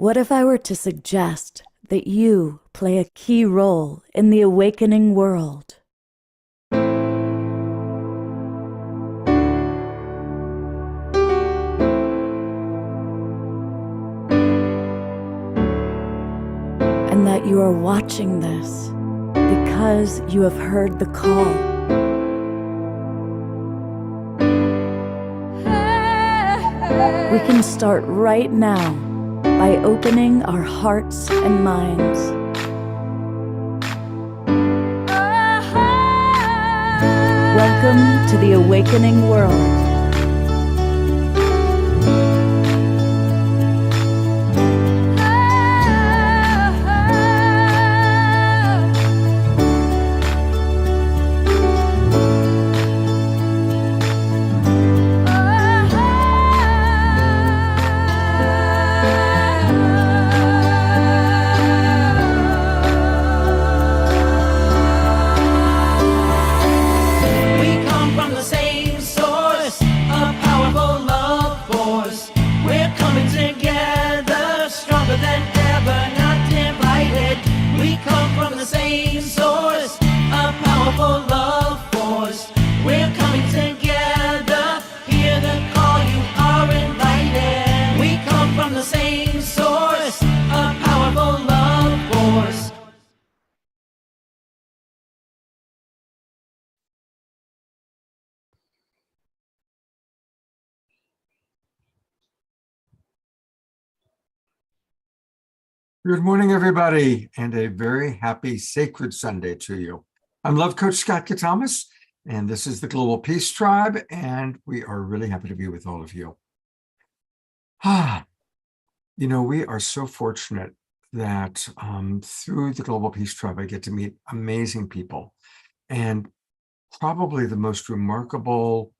What if I were to suggest that you play a key role in the awakening world? And that you are watching this because you have heard the call. We can start right now by opening our hearts and minds. Welcome to the awakening world. Good morning, everybody, and a very happy Sacred Sunday to you. I'm Love Coach Scott Katamas, and this is the Global Peace Tribe, and we are really happy to be with all of you. We are so fortunate that through the Global Peace Tribe, I get to meet amazing people, and probably the most remarkable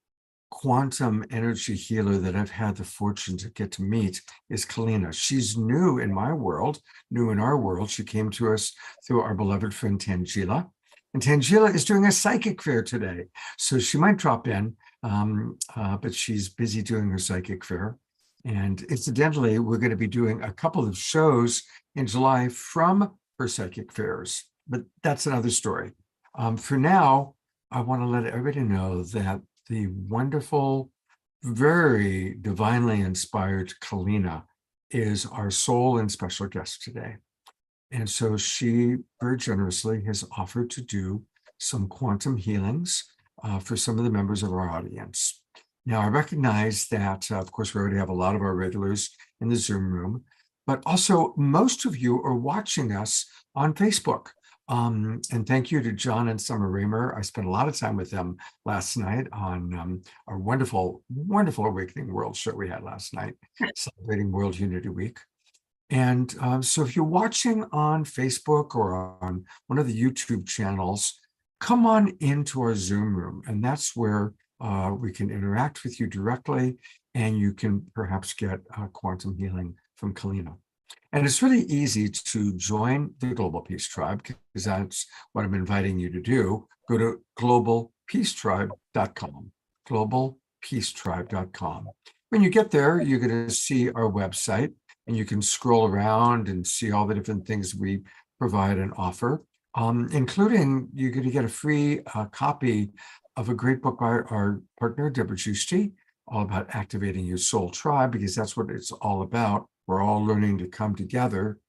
quantum energy healer that I've had the fortune to get to meet is Kalina. She's new in my world, new in our world. She came to us through our beloved friend Tangela. And Tangela is doing a psychic fair today. So she might drop in, but she's busy doing her psychic fair. And incidentally, we're going to be doing a couple of shows in July from her psychic fairs, but that's another story. For now, I want to let everybody know that the wonderful, very divinely inspired Kalina is our sole and special guest today. And so she very generously has offered to do some quantum healings for some of the members of our audience. Now, I recognize that, of course, we already have a lot of our regulars in the Zoom room, but also most of you are watching us on Facebook. And thank you to John and Summer Raymer. I spent a lot of time with them last night on our wonderful, wonderful Awakening World show we had last night, celebrating World Unity Week. And so if you're watching on Facebook or on one of the YouTube channels, come on into our Zoom room. And that's where we can interact with you directly, and you can perhaps get quantum healing from Kalina. And it's really easy to join the Global Peace Tribe, because that's what I'm inviting you to do. Go to globalpeacetribe.com, globalpeacetribe.com. When you get there, you're going to see our website, and you can scroll around and see all the different things we provide and offer, including you're going to get a free copy of a great book by our partner, Deborah Giusti, all about activating your soul tribe, because that's what it's all about. We're all learning to come together.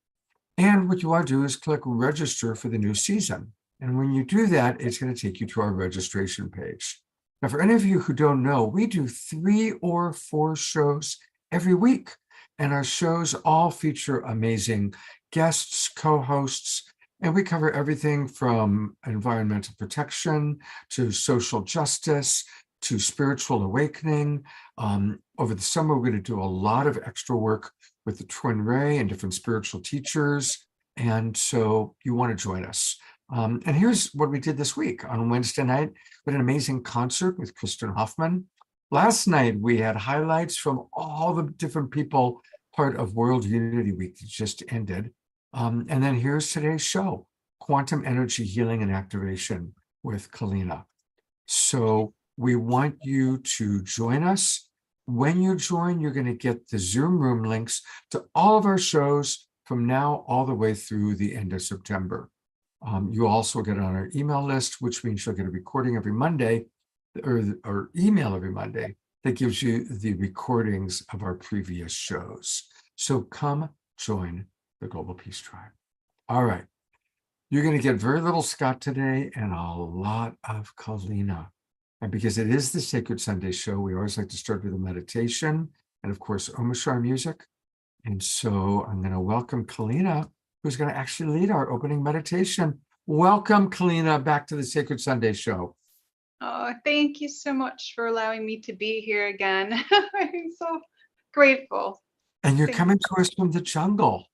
And what you want to do is click register for the new season. And when you do that, it's going to take you to our registration page. Now, for any of you who don't know, we do 3 or 4 shows every week. And our shows all feature amazing guests, co-hosts, and we cover everything from environmental protection to social justice to spiritual awakening. Over the summer, we're going to do a lot of extra work with the Twin Ray and different spiritual teachers. And so you want to join us. And here's what we did this week. On Wednesday night, we had an amazing concert with Kristen Hoffman. Last night, we had highlights from all the different people part of World Unity Week that just ended. And then here's today's show, Quantum Energy Healing and Activation with Kalina. So we want you to join us. When you join, you're going to get the Zoom room links to all of our shows from now all the way through the end of September. You also get on our email list, which means you'll get a recording every Monday or email every Monday that gives you the recordings of our previous shows. So come join the Global Peace Tribe. All right. You're going to get very little Scott today and a lot of Kalina. And because it is the Sacred Sunday show, we always like to start with a meditation and, of course, Omashar music. And so I'm going to welcome Kalina, who's going to actually lead our opening meditation. Welcome, Kalina, back to the Sacred Sunday show. Oh, thank you so much for allowing me to be here again. I'm so grateful. And you're coming to us from the jungle.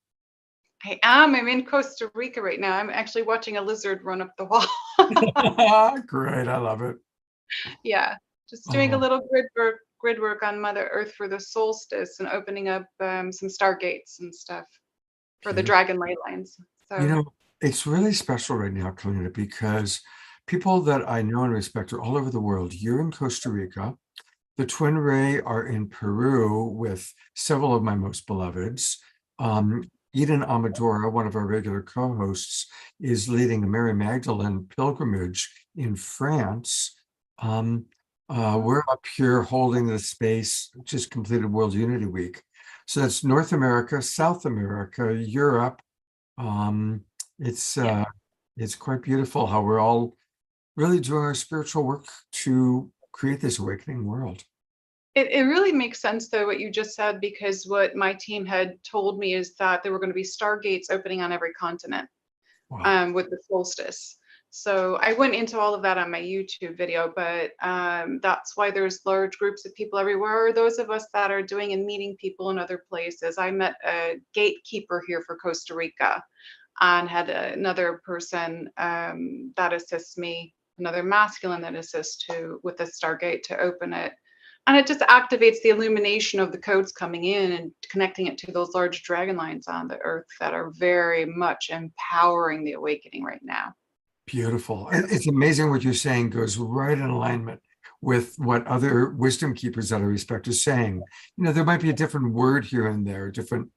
I am. I'm in Costa Rica right now. I'm actually watching a lizard run up the wall. Great. I love it. Yeah, just doing a little grid work on Mother Earth for the solstice and opening up some stargates and stuff for the dragon ley lines. So you know, it's really special right now, Kalina, because people that I know and respect are all over the world. You're in Costa Rica. The Twin Ray are in Peru with several of my most beloveds. Eden Amadora, one of our regular co-hosts, is leading a Mary Magdalene pilgrimage in France. We're up here holding the space, just completed World Unity Week. So that's North America, South America, Europe. It's quite beautiful how we're all really doing our spiritual work to create this awakening world. it really makes sense though what you just said, because what my team had told me is that there were going to be stargates opening on every continent. Wow. With the solstice. So I went into all of that on my YouTube video, but that's why there's large groups of people everywhere. Those of us that are doing and meeting people in other places. I met a gatekeeper here for Costa Rica and had another person that assists me, another masculine that assists with the Stargate to open it. And it just activates the illumination of the codes coming in and connecting it to those large dragon lines on the earth that are very much empowering the awakening right now. Beautiful. It's amazing what you're saying goes right in alignment with what other wisdom keepers that I respect are saying. There might be a different word here and there, a different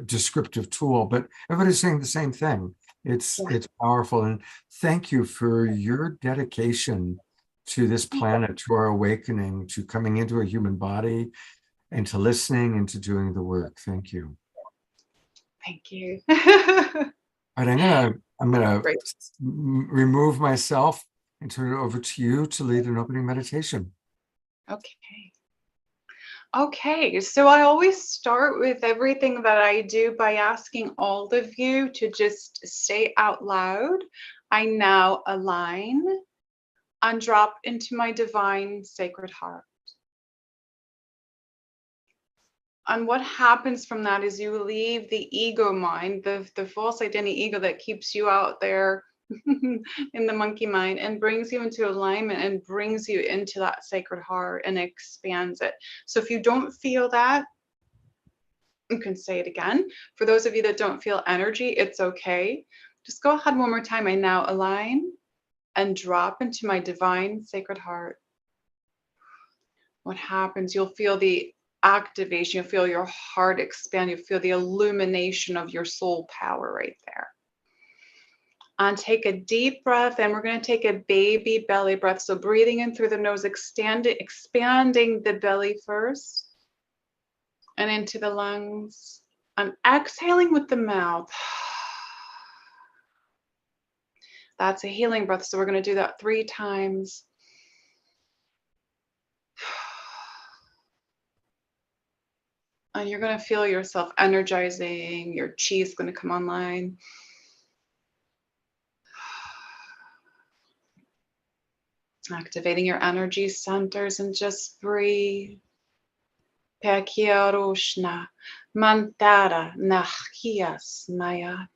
descriptive tool, but everybody's saying the same thing. It's powerful. And thank you for your dedication to this planet, to our awakening, to coming into a human body, and to listening and to doing the work. Thank you. Thank you. All right, I'm gonna remove myself and turn it over to you to lead an opening meditation. Okay, so I always start with everything that I do by asking all of you to just say out loud, I now align and drop into my divine sacred heart. And what happens from that is you leave the ego mind, the false identity ego that keeps you out there in the monkey mind, and brings you into alignment and brings you into that sacred heart and expands it. So if you don't feel that, you can say it again. For those of you that don't feel energy, it's okay. Just go ahead one more time. I now align and drop into my divine sacred heart. What happens? You'll feel the activation, you'll feel your heart expand, you'll feel the illumination of your soul power right there. And take a deep breath, and we're going to take a baby belly breath. So breathing in through the nose, expanding the belly first and into the lungs, and exhaling with the mouth. That's a healing breath. So we're going to do that 3 times. And you're going to feel yourself energizing, your chi is going to come online. Activating your energy centers, and just breathe. Pekiaroshna mantara nachias mayat.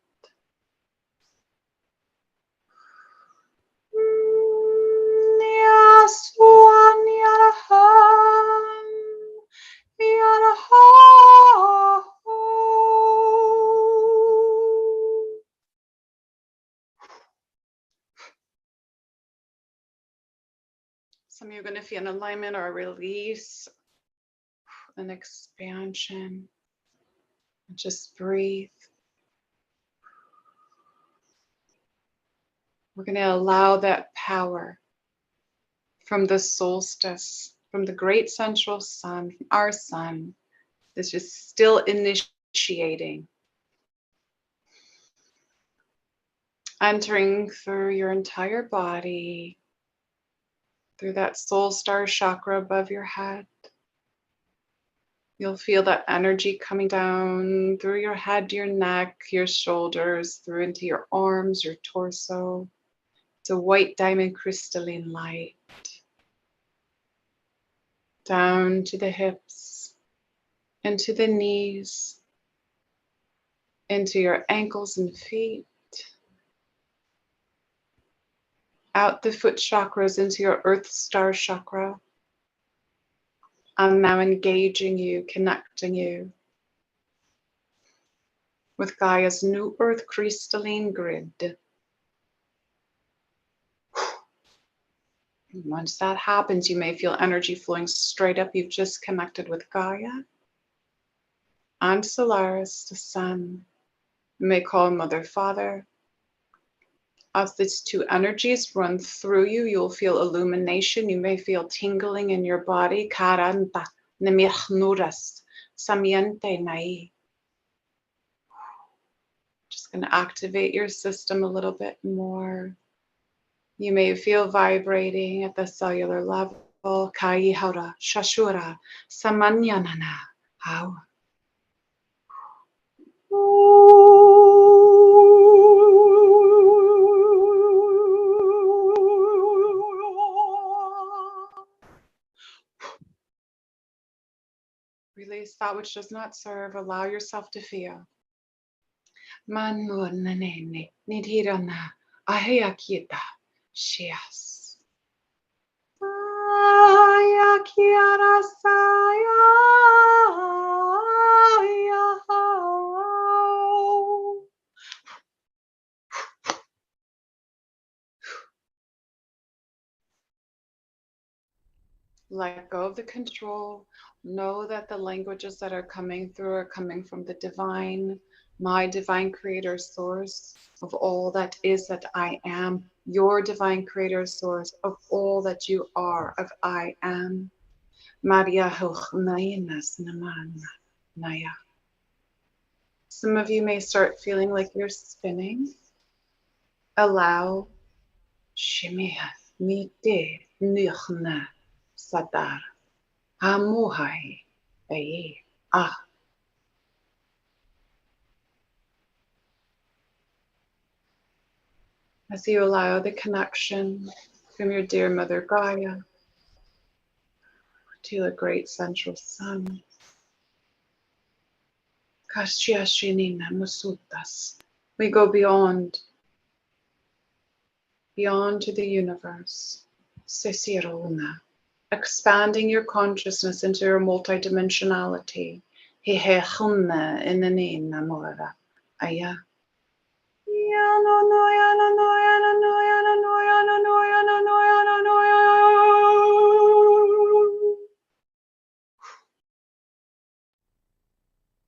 Some of you are going to feel an alignment or a release and expansion. And just breathe. We're going to allow that power from the solstice, from the great central sun, from our sun, that's just still initiating, entering through your entire body, through that soul star chakra above your head. You'll feel that energy coming down through your head, your neck, your shoulders, through into your arms, your torso. It's a white diamond crystalline light. Down to the hips, into the knees, into your ankles and feet, out the foot chakras into your earth star chakra. I'm now engaging you, connecting you with Gaia's new earth crystalline grid. Once that happens, you may feel energy flowing straight up. You've just connected with Gaia and Solaris, the sun. You may call Mother, Father. As these two energies run through you, you'll feel illumination. You may feel tingling in your body. Karanta, nemirnuras, samiente nai. Just going to activate your system a little bit more. You may feel vibrating at the cellular level. Kai haura, shashura, samanyanana. How? Release that which does not serve. Allow yourself to feel. Manunanene, nidhirana, ahayakita, shias. Ayakiara saya. Let go of the control. Know that the languages that are coming through are coming from the divine, my divine creator source of all that is that I am, your divine creator source of all that you are, of I am. Maria Naya. Some of you may start feeling like you're spinning. Allow Shemiha Mite Nichna Sadar. Amuhai, Aye, Ah. As you allow the connection from your dear Mother Gaia to the great central sun. Kashiashinina Musutas. We go beyond to the universe. Sesirona. Expanding your consciousness into your multidimensionality. Hehechunna inanina mora. Aya.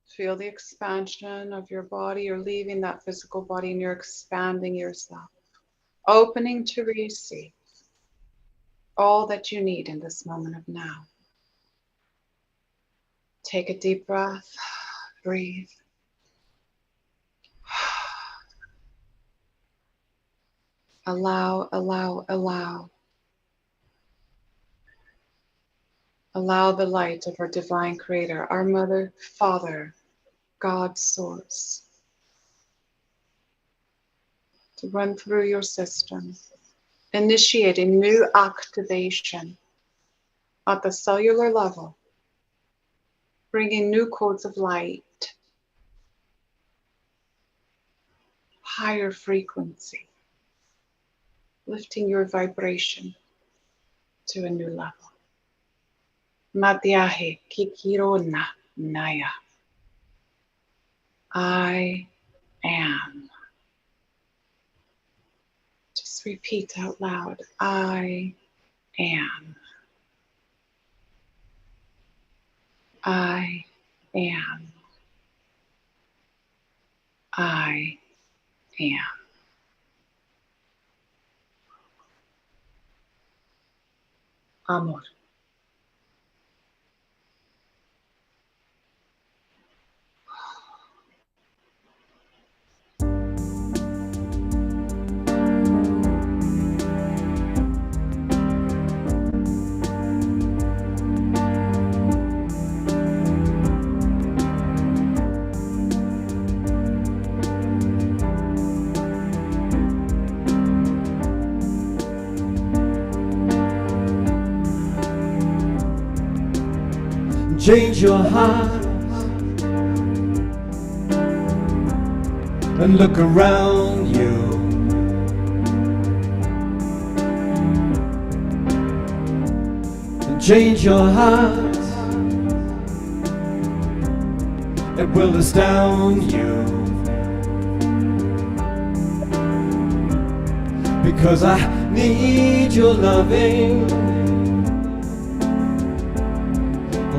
Feel the expansion of your body. You're leaving that physical body and you're expanding yourself, opening to receive all that you need in this moment of now. Take a deep breath, breathe. Allow, allow, allow. Allow the light of our divine creator, our Mother, Father, God source, to run through your system, initiating new activation at the cellular level, bringing new codes of light, higher frequency, lifting your vibration to a new level. Madhyahe kikirona naya. I am. Just repeat out loud. I am. I am. I am. Amor. Change your heart and look around you. And change your heart, it will astound you. Because I need your loving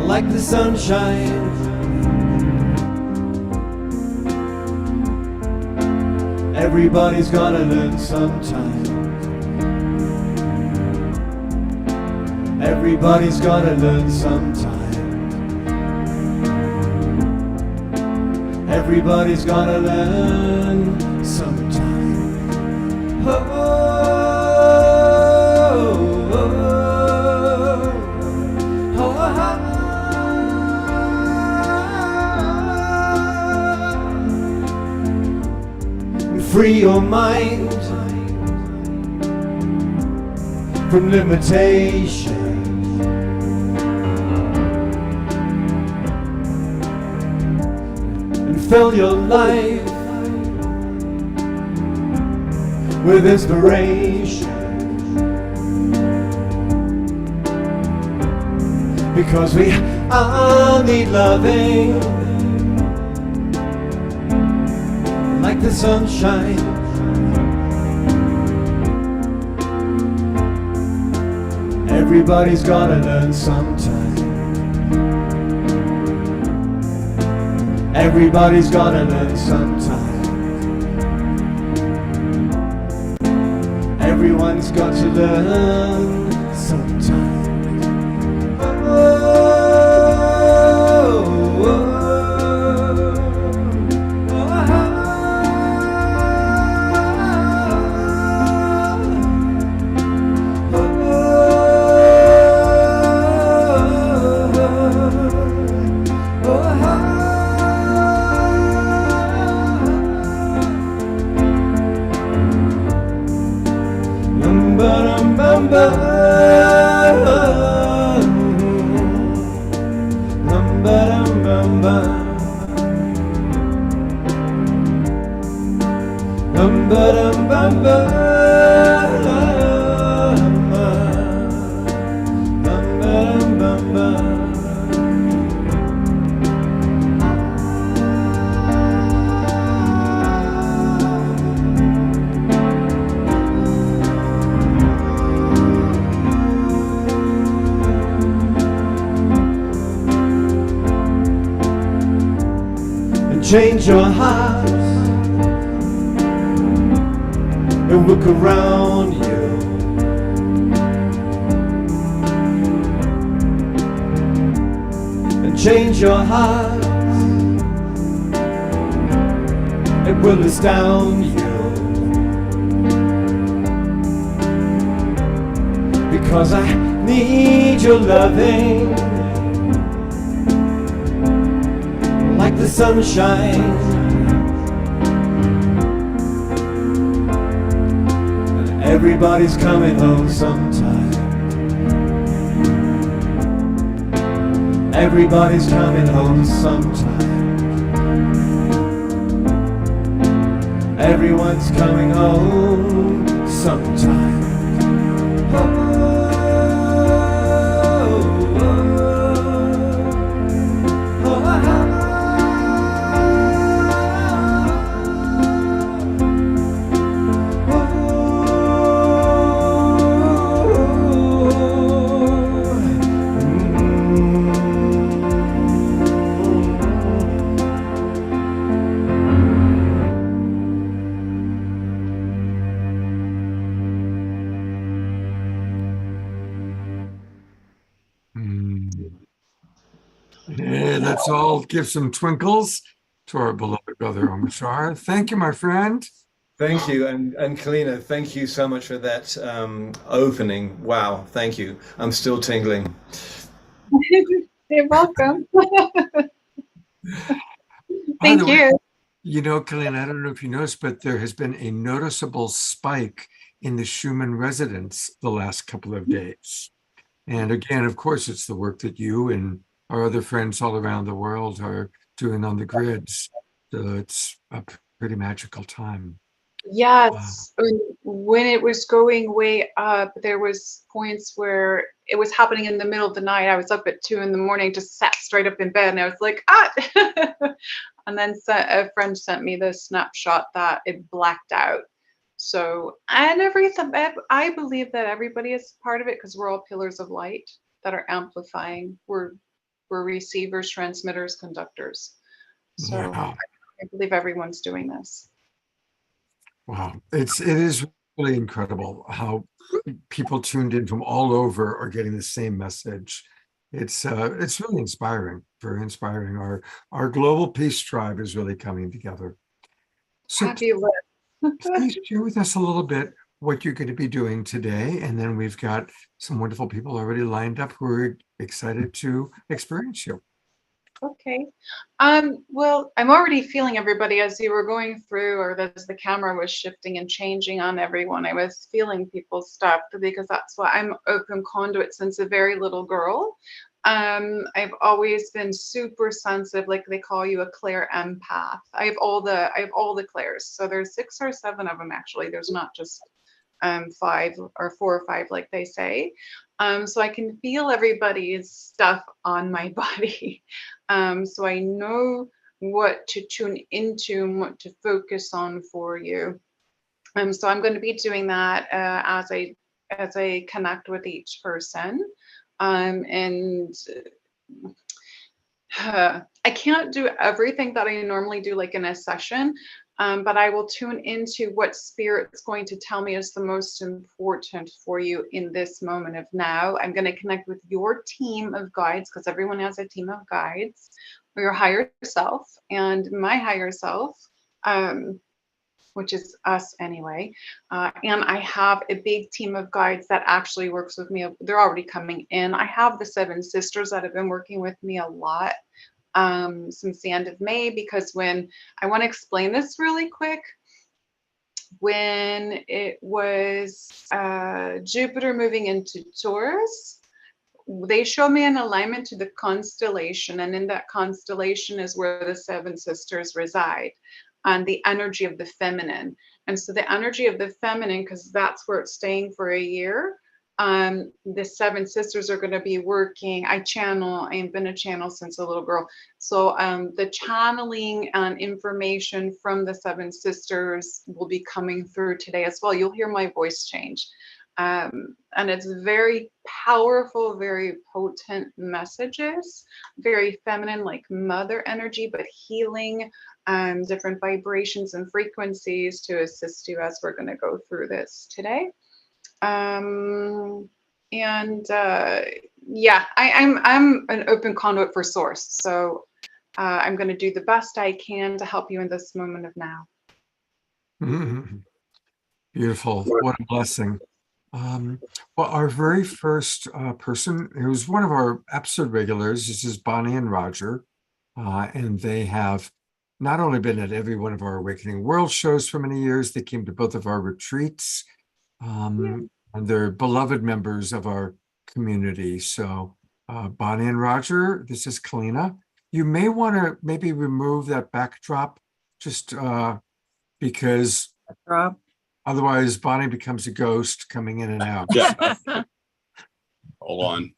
like the sunshine. Everybody's gotta learn sometime. Everybody's gotta learn sometime. Everybody's gotta learn sometime. Oh. Free your mind from limitation. And fill your life with inspiration. Because we all need loving like the sunshine. Everybody's gotta learn sometime. Everybody's gotta learn sometime. Everyone's got to learn sometime. Change your heart and look around you. And change your heart, it will astound you. Because I need your loving like the sunshine. Everybody's coming home sometime. Everybody's coming home sometime. Everyone's coming home sometime. And let's all give some twinkles to our beloved brother Omashar. Thank you, my friend. Thank you, and Kalina, thank you so much for that opening. Wow, thank you. I'm still tingling. You're welcome. By the Thank way, you. you know, Kalina, I don't know if you noticed, but there has been a noticeable spike in the Schumann resonance the last couple of days. And again, of course, it's the work that you and our other friends all around the world are doing on the grids. So it's a pretty magical time. Yes, when it was going way up, there was points where it was happening in the middle of the night. I was up at 2 in the morning, just sat straight up in bed, and I was like, ah! And then a friend sent me the snapshot that it blacked out. So, and everything, I believe that everybody is part of it because we're all pillars of light that are amplifying. We're receivers, transmitters, conductors. So Yeah. I believe everyone's doing this. Wow. It is really incredible how people tuned in from all over are getting the same message. It's really inspiring, very inspiring. Our global peace tribe is really coming together. So Fabulous. please share with us a little bit what you're going to be doing today. And then we've got some wonderful people already lined up who are excited to experience you. Okay. Well, I'm already feeling everybody as you were going through, or as the camera was shifting and changing on everyone. I was feeling people's stuff because that's why I'm open conduit since a very little girl. I've always been super sensitive, like they call you a clair empath. I have all the clairs. So there's 6 or 7 of them actually. There's not just 5 or 4 or 5 like they say. So I can feel everybody's stuff on my body. So I know what to tune into and what to focus on for you. So I'm going to be doing that as I connect with each person. And I can't do everything that I normally do like in a session, but I will tune into what spirit's going to tell me is the most important for you in this moment of now. I'm going to connect with your team of guides because everyone has a team of guides, or your higher self and my higher self, which is us anyway. And I have a big team of guides that actually works with me. They're already coming in. I have the 7 sisters that have been working with me a lot since the end of May, because when I want to explain this really quick, when it was Jupiter moving into Taurus, they show me an alignment to the constellation, and in that constellation is where the 7 sisters reside, and the energy of the feminine. And so the energy of the feminine, because that's where it's staying for a year, the 7 sisters are going to be working. I've been a channel since a little girl. So the channeling and information from the 7 sisters will be coming through today as well. You'll hear my voice change. And it's very powerful, very potent messages, very feminine, like mother energy, but healing, different vibrations and frequencies to assist you as we're going to go through this today. Yeah, I'm an open conduit for source, so I'm going to do the best I can to help you in this moment of now. Beautiful. What a blessing. Well, our very first person, who's one of our episode regulars, this is Bonnie and Roger, and they have not only been at every one of our Awakening World shows for many years, they came to both of our retreats, and they're beloved members of our community. So Bonnie and Roger, this is Kalina. You may want to maybe remove that backdrop just because otherwise Bonnie becomes a ghost coming in and out. Yeah. Hold on.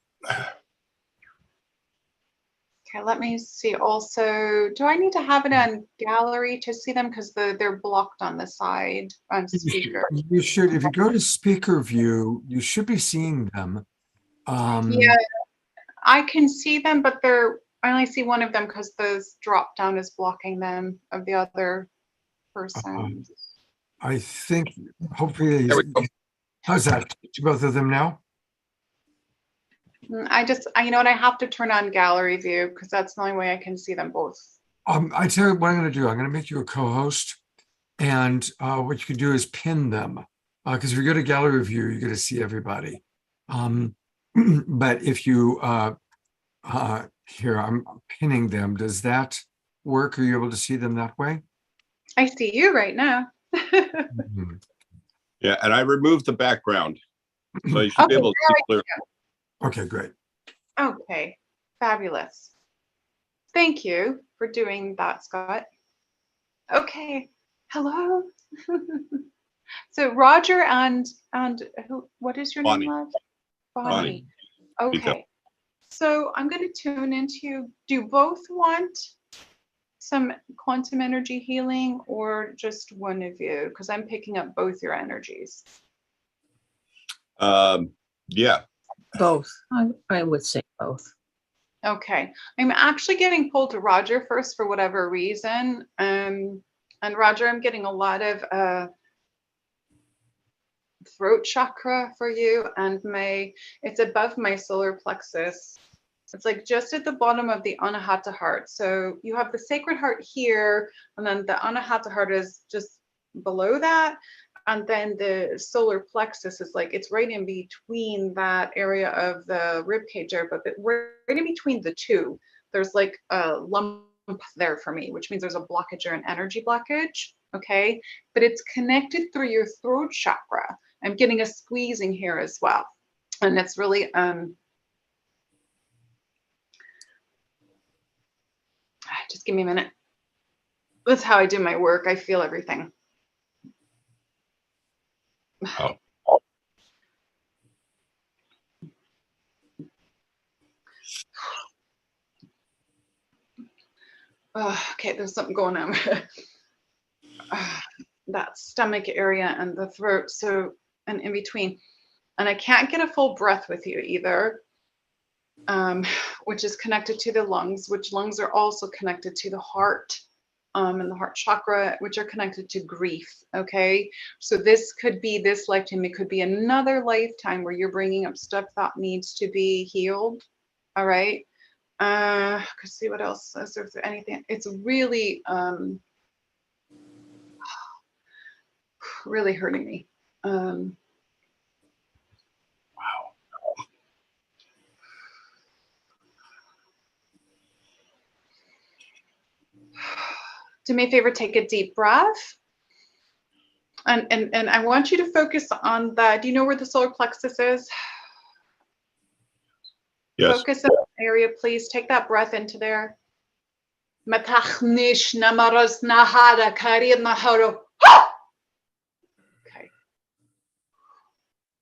Okay, let me see. Also, do I need to have it on gallery to see them because they're blocked on the side on speaker? You should, if you go to speaker view, you should be seeing them. Yeah, I can see them, but I only see one of them because the drop down is blocking them of the other person. I think hopefully, There we go. how's that? Both of them now? you know what, I have to turn on gallery view because that's the only way I can see them both. I tell you what I'm going to do. I'm going to make you a co-host, and what you can do is pin them, because if you go to gallery view, you're going to see everybody. But if you here, I'm pinning them. Does that work? Are you able to see them that way? I see you right now. Mhm. Yeah, and I removed the background, so you should be Okay, able to see clear. Okay, great. Okay, fabulous. Thank you for doing that, Scott. Okay, hello. So Roger and who? What is your Bonnie. name, love? Bonnie. Okay. So I'm going to tune into you. Do you both want some quantum energy healing, or just one of you? Because I'm picking up both your energies. Yeah, Both. I would say both. Okay, I'm actually getting pulled to Roger first for whatever reason. And Roger, I'm getting a lot of throat chakra for you, and it's above my solar plexus. It's like just at the bottom of the Anahata heart. So you have the sacred heart here, and then the Anahata heart is just below that. And then the solar plexus is like, it's right in between that area of the rib cage there, but right in between the two, there's like a lump there for me, which means there's a blockage or an energy blockage. Okay. But it's connected through your throat chakra. I'm getting a squeezing here as well. And it's really, just give me a minute. That's how I do my work. I feel everything. Oh. Okay, there's something going on. That stomach area and the throat, so, and in between. And I can't get a full breath with you either, which is connected to the lungs, which lungs are also connected to the heart, and the heart chakra, which are connected to grief. Okay, so this could be this lifetime. It could be another lifetime where you're bringing up stuff that needs to be healed. All right. Could see what else is there anything. It's really really hurting me. Wow. Do me a favor, take a deep breath. And I want you to focus on the, do you know where the solar plexus is? Yes. Focus on that area, please. Take that breath into there. Okay.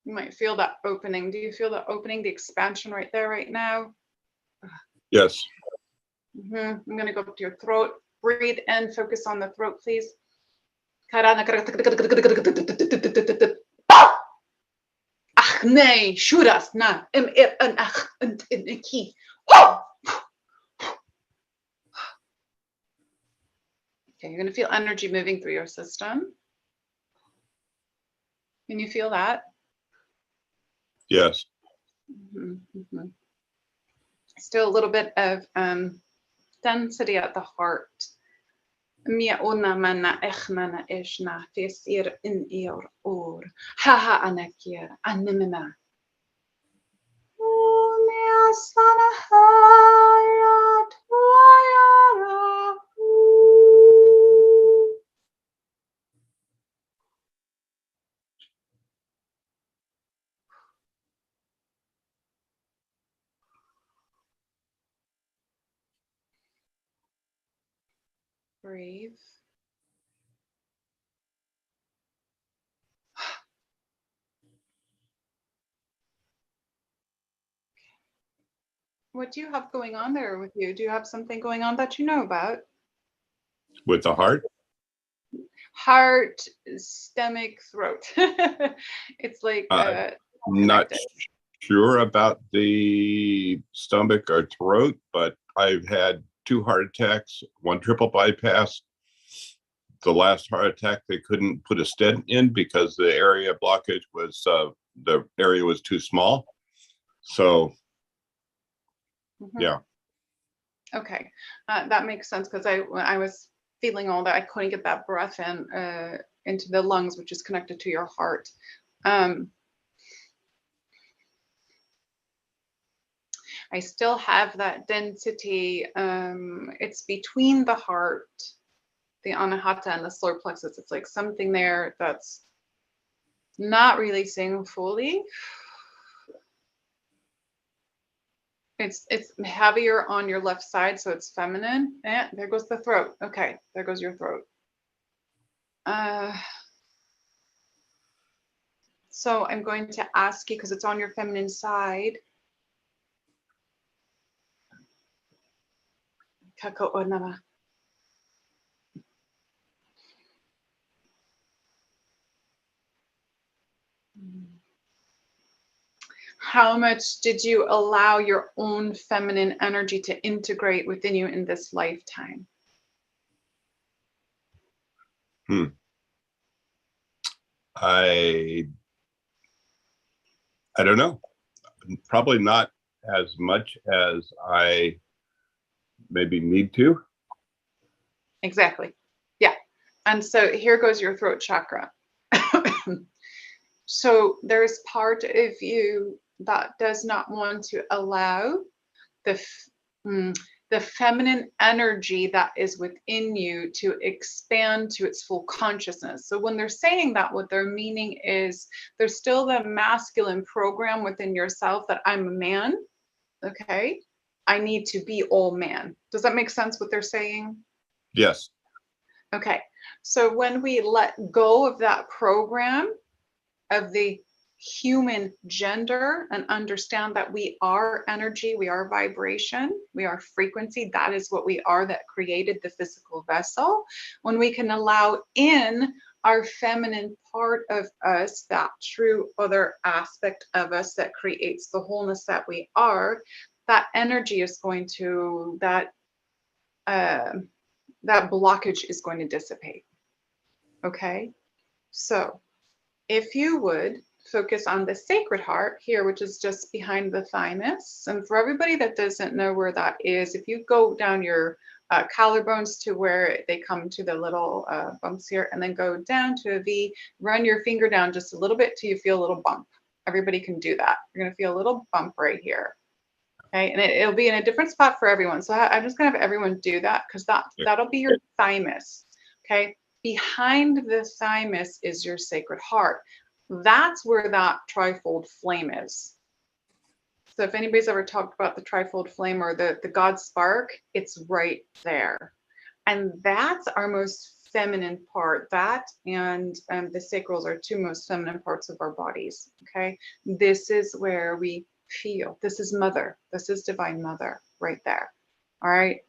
You might feel that opening. Do you feel the opening, the expansion right there, right now? Yes. I'm going to go up to your throat. Breathe in, focus on the throat, please. Ach nee, shuras na ach ki. Okay, you're going to feel energy moving through your system. Can you feel that? Yes. Still a little bit of density at the heart. Mia ona mana echmana ishna fesir in eor or haha anakir animina. Breathe. What do you have going on there with you? Do you have something going on that you know about? With the heart? Heart, stomach, throat. It's like Not connected. sure about the stomach or throat, but I've had 2 heart attacks, 1 triple bypass. The last heart attack, they couldn't put a stent in because the area blockage was, the area was too small. So Mhm. Yeah. Okay, that makes sense because when I was feeling all that, I couldn't get that breath in into the lungs, which is connected to your heart. I still have that density. It's between the heart, the anahata, and the solar plexus. It's like something there that's not releasing fully. It's heavier on your left side, so it's feminine. And there goes the throat. Okay, there goes your throat. So I'm going to ask you, because it's on your feminine side. Kako onama. How much did you allow your own feminine energy to integrate within you in this lifetime? I don't know. Probably not as much as I maybe need to. Exactly. Yeah. And so here goes your throat chakra. So there's part of you that does not want to allow the feminine energy that is within you to expand to its full consciousness. So when they're saying that, what they're meaning is there's still the masculine program within yourself that I'm a man. Okay. I need to be all man. Does that make sense what they're saying? Yes. Okay. So when we let go of that program of the human gender and understand that we are energy, we are vibration, we are frequency, that is what we are that created the physical vessel. When we can allow in our feminine part of us, that true other aspect of us that creates the wholeness that we are, that energy is going to, that blockage is going to dissipate. Okay, so if you would focus on the sacred heart here, which is just behind the thymus. And for everybody that doesn't know where that is, if you go down your collarbones to where they come to the little bumps here, and then go down to a V, run your finger down just a little bit till you feel a little bump. Everybody can do that. You're going to feel a little bump right here. Okay, and it'll be in a different spot for everyone. So I'm just going to have everyone do that because that'll be your thymus. Okay, behind the thymus is your sacred heart. That's where that trifold flame is. So if anybody's ever talked about the trifold flame or the God spark, it's right there. And that's our most feminine part. That and the sacrals are two most feminine parts of our bodies. Okay, this is where we feel. This is mother. This is divine mother right there. All right.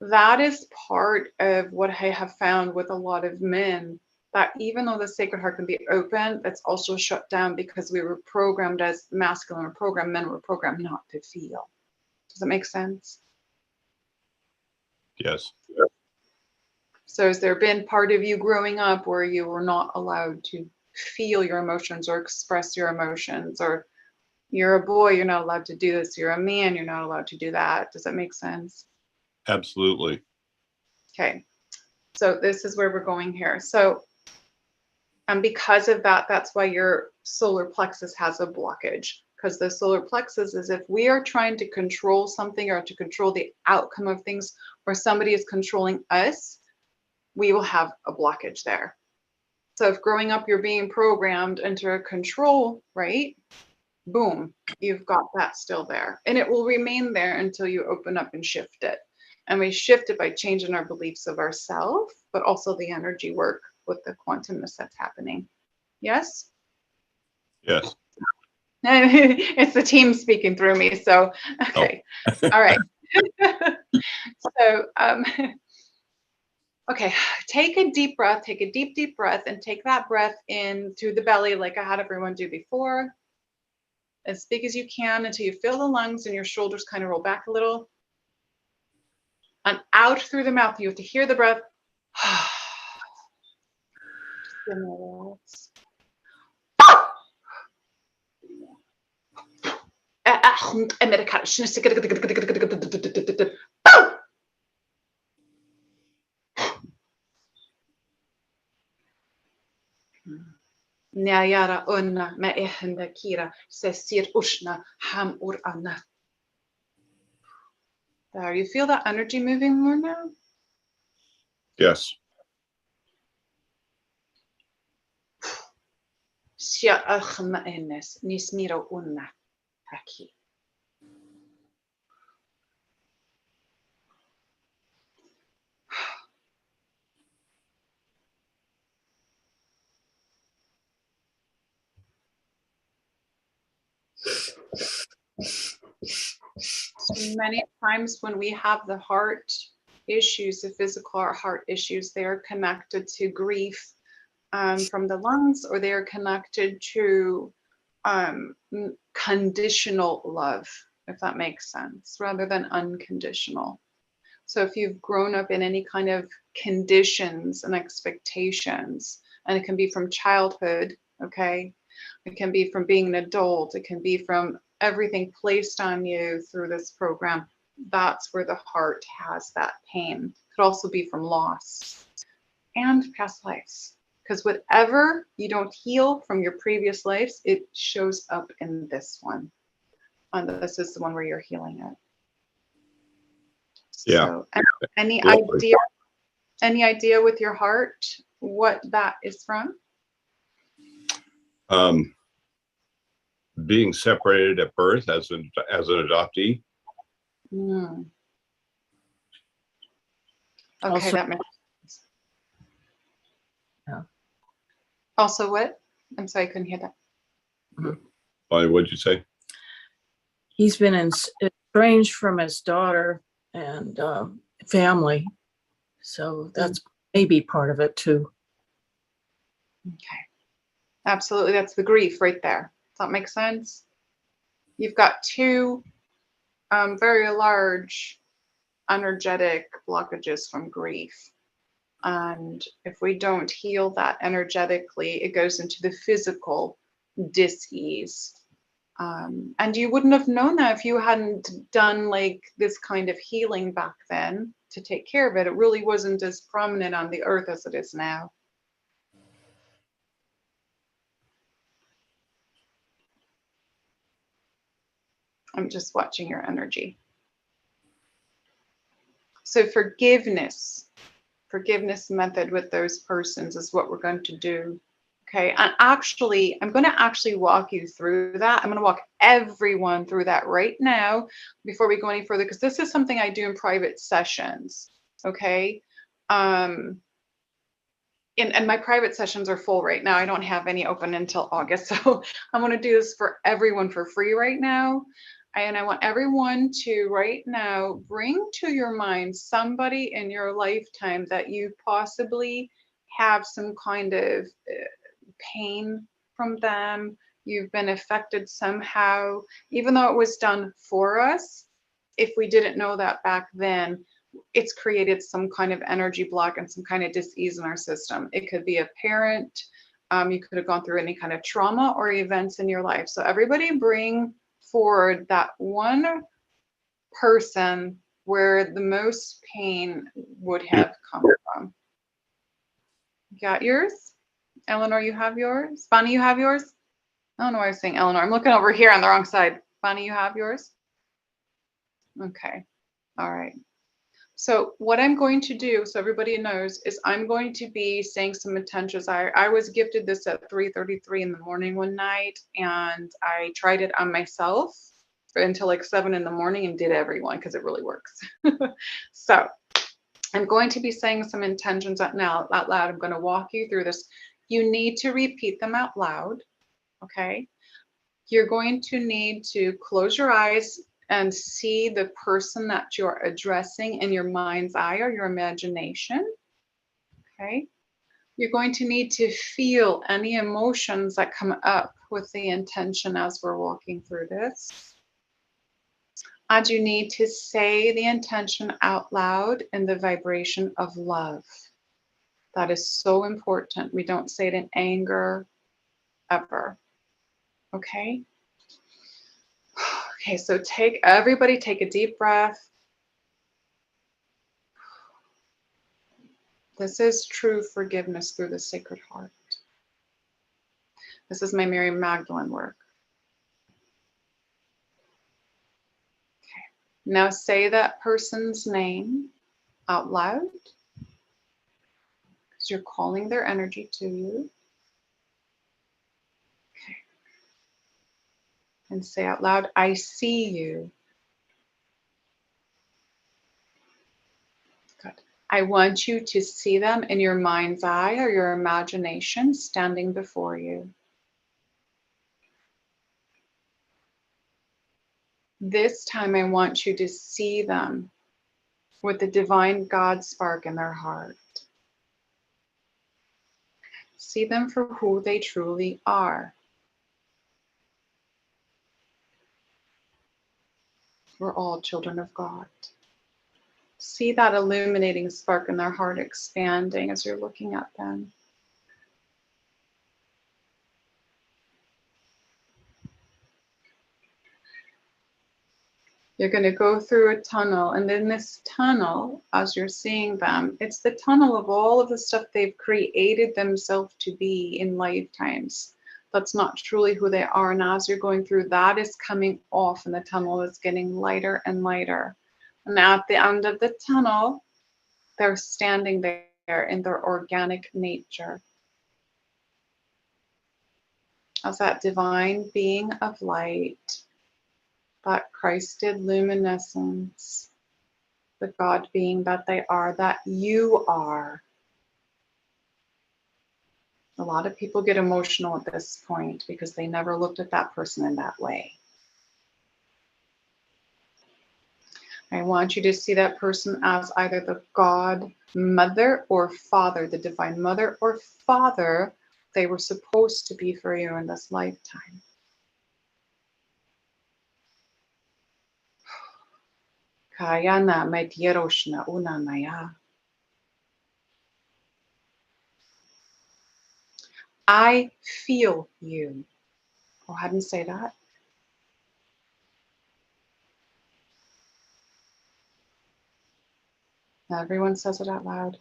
That is part of what I have found with a lot of men, that even though the sacred heart can be open, it's also shut down because we were programmed as masculine or programmed men were programmed not to feel. Does that make sense? Yes. So has there been part of you growing up where you were not allowed to feel your emotions or express your emotions, or you're a boy, you're not allowed to do this, you're a man, you're not allowed to do that? Does that make sense? Absolutely. Okay. So this is where we're going here. So, and because of that, that's why your solar plexus has a blockage, because the solar plexus is if we are trying to control something or to control the outcome of things, or somebody is controlling us, we will have a blockage there. So if growing up you're being programmed into a control, right? Boom, you've got that still there. And it will remain there until you open up and shift it. And we shift it by changing our beliefs of ourselves, but also the energy work with the quantumness that's happening. Yes? Yes. It's the team speaking through me. So, okay. Oh. All right. So, okay, take a deep breath, take a deep, deep breath, and take that breath in through the belly like I had everyone do before. As big as you can until you feel the lungs and your shoulders kind of roll back a little. And out through the mouth, you have to hear the breath. Nyayara unna me ehenda kira sesir ushna ham ur anna. There, you feel that energy moving more now? Yes. Sia achma enes nismiro unna haki. So many times when we have the heart issues, the physical heart issues, they are connected to grief from the lungs, or they are connected to conditional love, if that makes sense, rather than unconditional. So if you've grown up in any kind of conditions and expectations, and it can be from childhood, okay? It can be from being an adult, it can be from everything placed on you through this program. That's where the heart has that pain. It could also be from loss and past lives. Because whatever you don't heal from your previous lives, it shows up in this one. And this is the one where you're healing it. Yeah. So any Absolutely. idea with your heart what that is from? Being separated at birth as an adoptee. Okay, Also- that makes sense. Yeah. Also what? I'm sorry, I couldn't hear that. Why? What'd you say? He's been estranged from his daughter and family. So that's maybe part of it too. Okay. Absolutely, that's the grief right there. Does that make sense? You've got two very large energetic blockages from grief. And if we don't heal that energetically, it goes into the physical dis-ease. And you wouldn't have known that if you hadn't done like this kind of healing back then to take care of it. It really wasn't as prominent on the earth as it is now. I'm just watching your energy. So forgiveness method with those persons is what we're going to do. Okay, and actually, I'm going to actually walk you through that. I'm going to walk everyone through that right now before we go any further, because this is something I do in private sessions. Okay, and my private sessions are full right now. I don't have any open until August, so I'm going to do this for everyone for free right now. And I want everyone to right now bring to your mind somebody in your lifetime that you possibly have some kind of pain from them. You've been affected somehow, even though it was done for us. If we didn't know that back then, it's created some kind of energy block and some kind of dis-ease in our system. It could be a parent. You could have gone through any kind of trauma or events in your life. So everybody bring forward that one person where the most pain would have come from. You got yours? Eleanor, you have yours? Bonnie, you have yours? I don't know why I was saying Eleanor. I'm looking over here on the wrong side. Bonnie, you have yours? Okay. All right. So what I'm going to do, so everybody knows, is I'm going to be saying some intentions. I was gifted this at 3:33 in the morning one night, and I tried it on myself until like 7 in the morning and did everyone because it really works. So I'm going to be saying some intentions out loud. I'm going to walk you through this. You need to repeat them out loud, okay? You're going to need to close your eyes and see the person that you're addressing in your mind's eye or your imagination, okay? You're going to need to feel any emotions that come up with the intention as we're walking through this. And you need to say the intention out loud in the vibration of love. That is so important. We don't say it in anger ever. Okay? Okay, so everybody take a deep breath. This is true forgiveness through the Sacred Heart. This is my Mary Magdalene work. Okay. Now say that person's name out loud, because you're calling their energy to you. Okay. And say out loud, I see you. Good. I want you to see them in your mind's eye or your imagination standing before you. This time I want you to see them with the divine God spark in their heart. See them for who they truly are. We're all children of God. See that illuminating spark in their heart expanding as you're looking at them. You're going to go through a tunnel, and in this tunnel, as you're seeing them, it's the tunnel of all of the stuff they've created themselves to be in lifetimes. That's not truly who they are. And as you're going through, that is coming off, and the tunnel is getting lighter and lighter. And at the end of the tunnel, they're standing there in their organic nature as that divine being of light, that Christed luminescence, the God being that they are, that you are. A lot of people get emotional at this point because they never looked at that person in that way. I want you to see that person as either the God, mother, or father, the divine mother or father they were supposed to be for you in this lifetime. Kayana Medyeroshna Unamaya. I feel you. Go ahead and say that. Everyone says it out loud.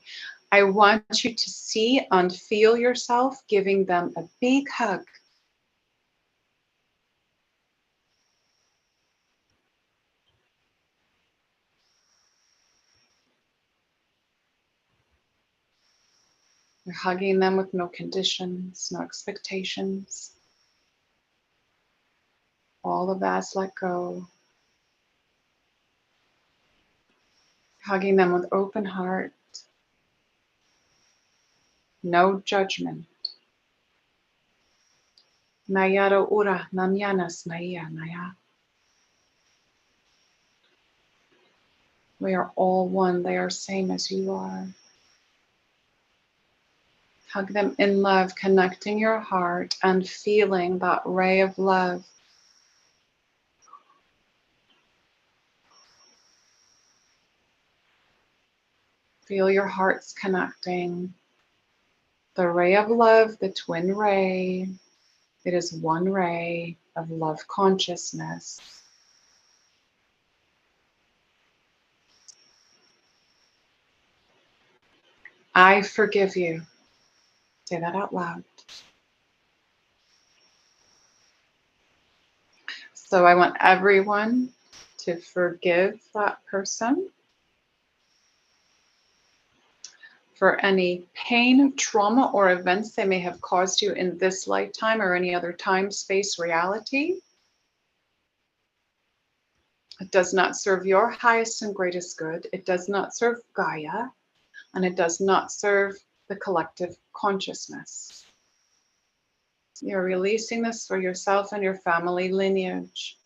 I want you to see and feel yourself giving them a big hug. You're hugging them with no conditions, no expectations. All of that's let go. Hugging them with open heart. No judgment. Nayara ura namyanas naya naya. We are all one. They are same as you are. Hug them in love, connecting your heart and feeling that ray of love. Feel your hearts connecting. The ray of love, the twin ray. It is one ray of love consciousness. I forgive you. Say that out loud. So I want everyone to forgive that person for any pain, trauma, or events they may have caused you in this lifetime or any other time, space, reality. It does not serve your highest and greatest good. It does not serve Gaia, and it does not serve the collective consciousness. You're releasing this for yourself and your family lineage.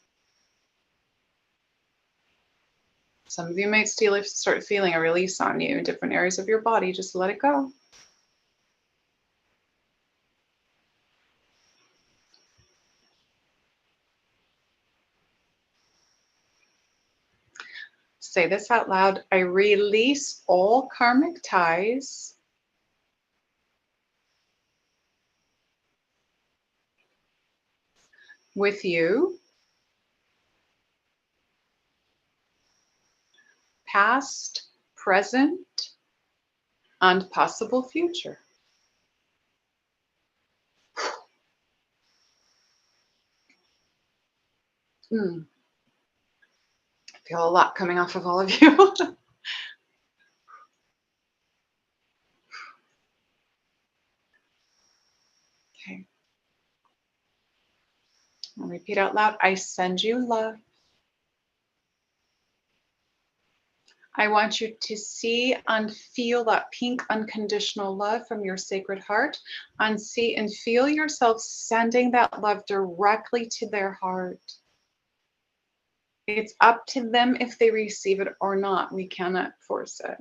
Some of you may still start feeling a release on you in different areas of your body. Just let it go. Say this out loud. I release all karmic ties with you past, present, and possible future. I feel a lot coming off of all of you. Okay. I'll repeat out loud. I send you love. I want you to see and feel that pink unconditional love from your sacred heart, and see and feel yourself sending that love directly to their heart. It's up to them if they receive it or not. We cannot force it.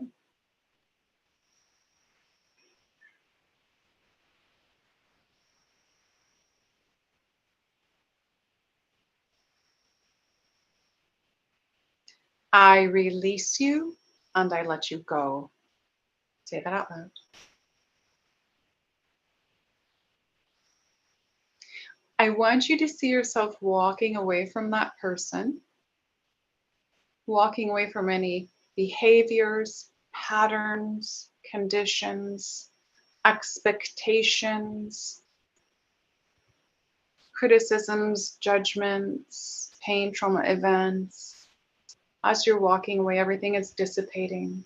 I release you and I let you go. Say that out loud. I want you to see yourself walking away from that person, walking away from any behaviors, patterns, conditions, expectations, criticisms, judgments, pain, trauma events. As you're walking away, everything is dissipating.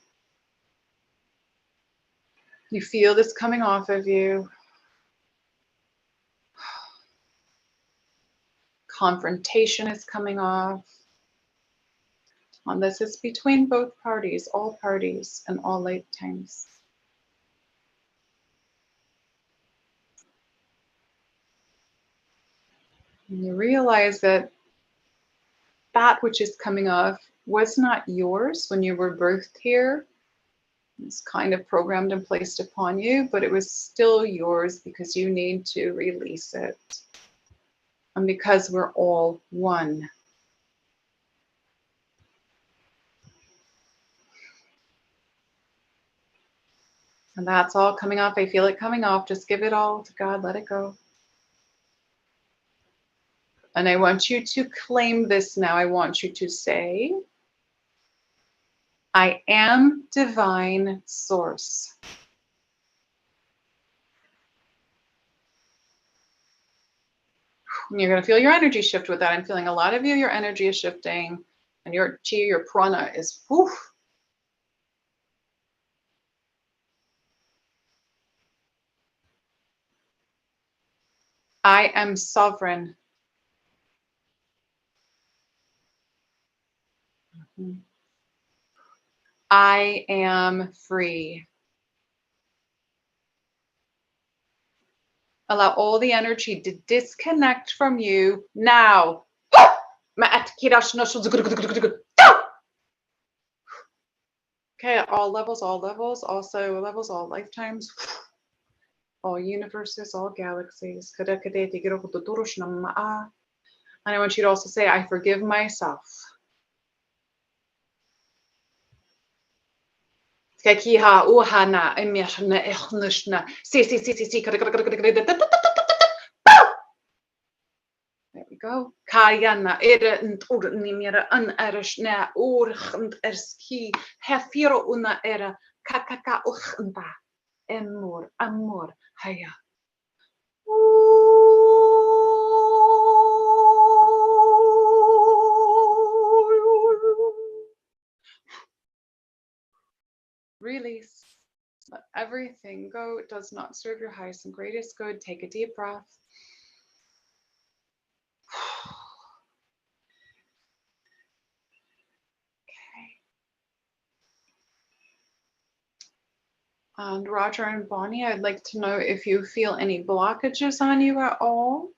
You feel this coming off of you. Confrontation is coming off. And this is between both parties, all parties, and all lifetimes. And you realize that that which is coming off was not yours when you were birthed here. It's kind of programmed and placed upon you, but it was still yours because you need to release it. And because we're all one. And that's all coming off. I feel it coming off. Just give it all to God. Let it go. And I want you to claim this now. I want you to say, I am divine source. And you're going to feel your energy shift with that. I'm feeling a lot of you, your energy is shifting, and your chi, your prana is whew. I am sovereign. I am free. Allow all the energy to disconnect from you now. Okay, at all levels, also levels, all lifetimes, all universes, all galaxies. And I want you to also say, I forgive myself. There we go. Kayana ere nimira an erishna urchnd erski hefiro una era kakaka uchnda emor amor haya. Release. Let everything go. It does not serve your highest and greatest good. Take a deep breath. And Roger and Bonnie, I'd like to know if you feel any blockages on you at all.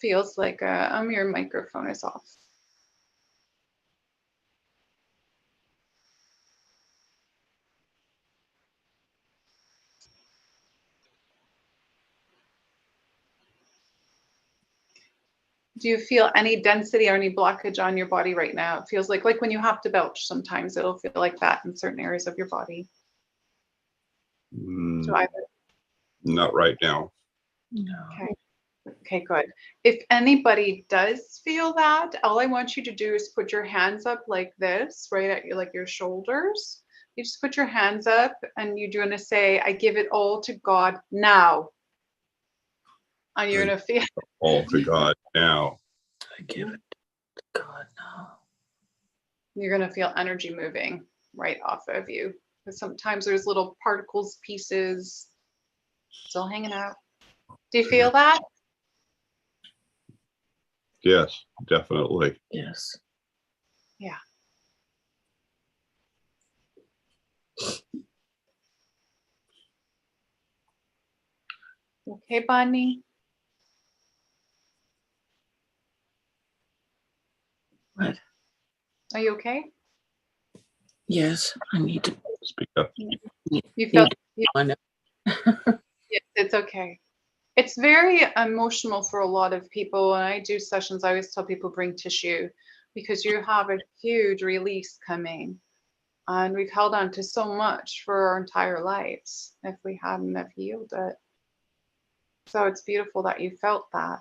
Feels like your microphone is off. Do you feel any density or any blockage on your body right now? It feels like when you have to belch, sometimes it'll feel like that in certain areas of your body. Not right now. No. Okay. Okay, good. If anybody does feel that, all I want you to do is put your hands up like this, right at your, like your shoulders. You just put your hands up and you're going to say, I give it all to God now. And you're going to feel All to God now. I give it to God now. you're going to feel energy moving right off of you. Because sometimes there's little particles, pieces still hanging out. Do you feel that? Yes, definitely. Yes. Yeah. Okay, Bonnie? What? Are you okay? Yes. I need to. Speak up. You felt I know. yes, it's okay. It's very emotional for a lot of people. When I do sessions, I always tell people bring tissue because you have a huge release coming. And we've held on to so much for our entire lives if we hadn't have healed it. So it's beautiful that you felt that.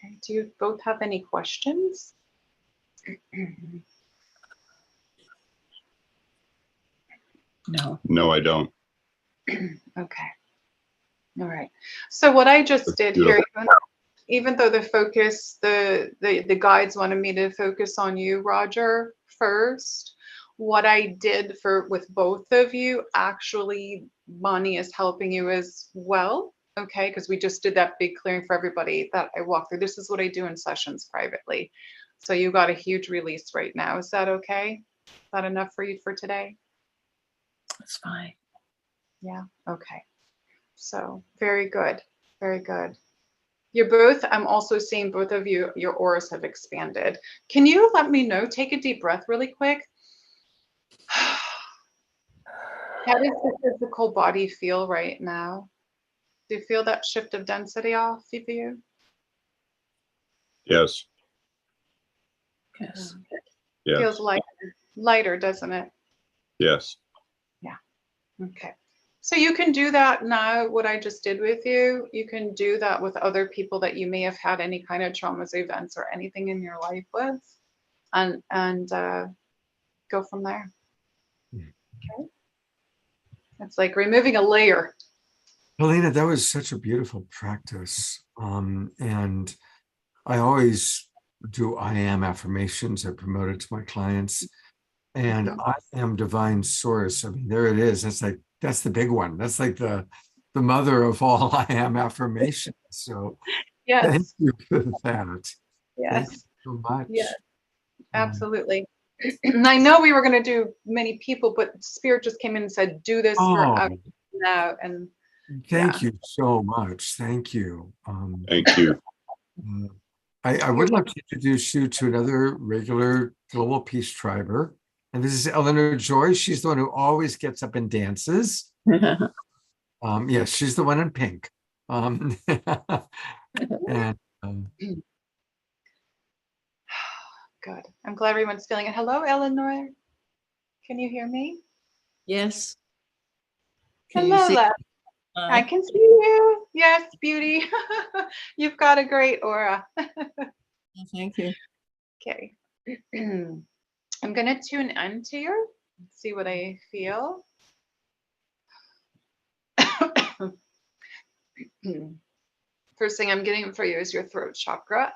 Okay. Do you both have any questions? No. No, I don't. Okay. All right. So what I just did here, even though the focus, the guides wanted me to focus on you, Roger, first, what I did with both of you, actually, Bonnie is helping you as well. Okay, because we just did that big clearing for everybody that I walked through. This is what I do in sessions privately. So you got a huge release right now. Is that okay? Is that enough for you for today? That's fine. Yeah. Okay. So very good. Very good. You're both, I'm also seeing both of you, your auras have expanded. Can you let me know? Take a deep breath really quick. How does the physical body feel right now? Do you feel that shift of density off of you? Yes. Yes. Yes. Feels lighter, doesn't it? Yes. Yeah. Okay. So you can do that now, what I just did with you. You can do that with other people that you may have had any kind of traumas, events, or anything in your life with, and go from there. Okay. It's like removing a layer. Helena, that was such a beautiful practice. And I always do I am affirmations. I promote it to my clients. And I am divine source. I mean, there it is. That's the big one. That's like the mother of all I am affirmations. So thank Yes. you for that. Thank you Yes. so much. Yes. Absolutely. And I know we were going to do many people, but Spirit just came in and said, do this for us now. And thank you so much. Thank you. Thank you. I would like to introduce you to another regular Global Peace Triber. And this is Eleanor Joy. She's the one who always gets up and dances. Yes, she's the one in pink. And good. I'm glad everyone's feeling it. Hello, Eleanor. Can you hear me? Yes. Hello, love. I can see you. Yes, beauty. You've got a great aura. Thank you. Okay. I'm going to tune into you. See what I feel. First thing I'm getting for you is your throat chakra.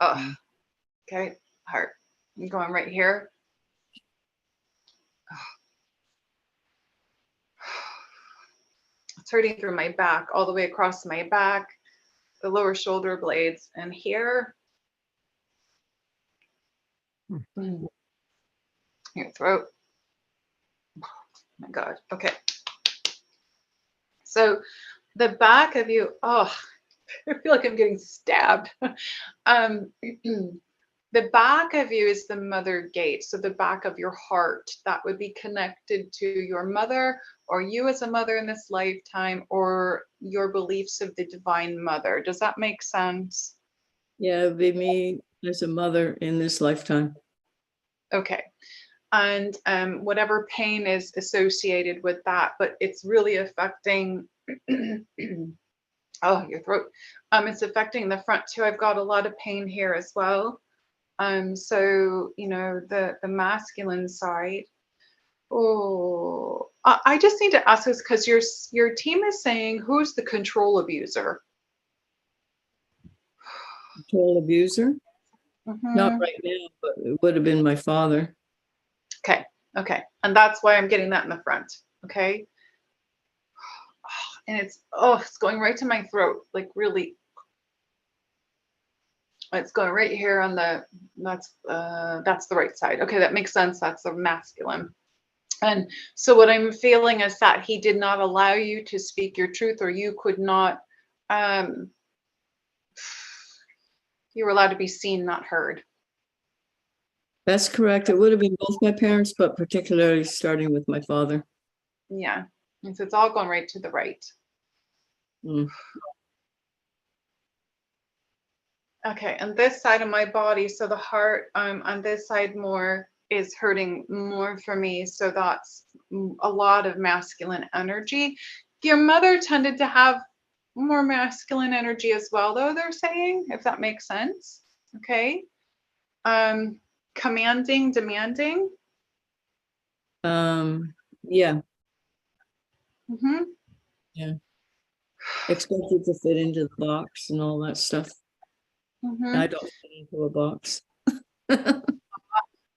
Oh, okay, heart. I'm going right here. It's hurting through my back, all the way across my back, the lower shoulder blades, and here. Your throat. Oh my God. Okay. So the back of you, oh, I feel like I'm getting stabbed. The back of you is the mother gate. So the back of your heart, that would be connected to your mother, or you as a mother in this lifetime, or your beliefs of the divine mother. Does that make sense? Yeah, it'd be me as a mother in this lifetime. Okay. And whatever pain is associated with that, but it's really affecting oh, your throat. It's affecting the front too. I've got a lot of pain here as well. So you know, the masculine side. Oh, I just need to ask this because your team is saying, who's the control abuser? Control abuser? Not Mhm. right now, but it would have been my father. Okay, okay, and that's why I'm getting that in the front. Okay, and it's going right to my throat, like really. It's going right here on that's the right side. Okay, that makes sense. That's the masculine. And so what I'm feeling is that he did not allow you to speak your truth, or you could not, um, you were allowed to be seen, not heard. That's correct. It would have been both my parents, but particularly starting with my father. Yeah. And so it's all going right to the right. Mm. Okay. And this side of my body, so the heart on this side more is hurting more for me. So that's a lot of masculine energy. Your mother tended to have more masculine energy as well, though, they're saying, if that makes sense. Okay. Commanding, demanding. Yeah, Mm-hmm. yeah. Expected to fit into the box and all that stuff. Mm-hmm. I don't fit into a box.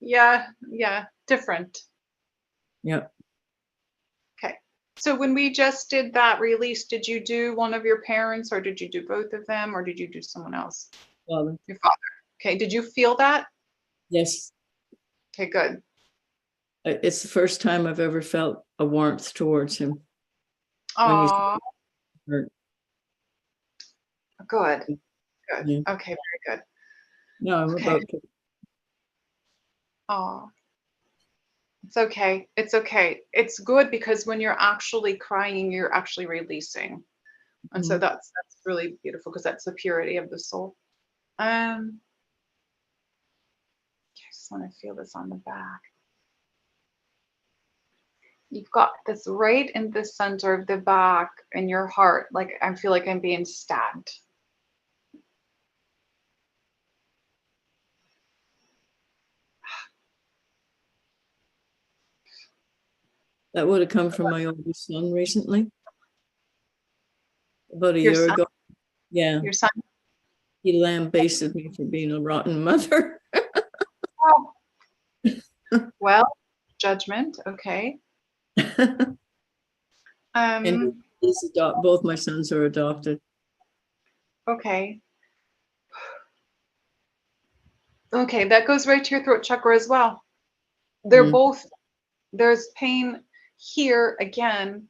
Yeah, yeah, different. Yep. Okay. So when we just did that release, did you do one of your parents, or did you do both of them, or did you do someone else? Father. Your father. Okay. Did you feel that? Yes. Okay, good. It's the first time I've ever felt a warmth towards him when he's Oh, hurt. good. Good. Yeah. Okay, very good. No, I'm Okay. about to. Oh, it's okay. It's okay. It's good because when you're actually crying, you're actually releasing. And so Mhm. that's really beautiful because that's the purity of the soul. I just want to feel this on the back. You've got this right in the center of the back in your heart. Like I feel like I'm being stabbed. That would have come from my oldest son recently, about a Your year son, ago. Yeah, your son. he lambasted me for being a rotten mother. Oh, well, judgment. Okay. And both my sons are adopted. Okay. Okay, that goes right to your throat chakra as well. They're Mm. both, there's pain here again.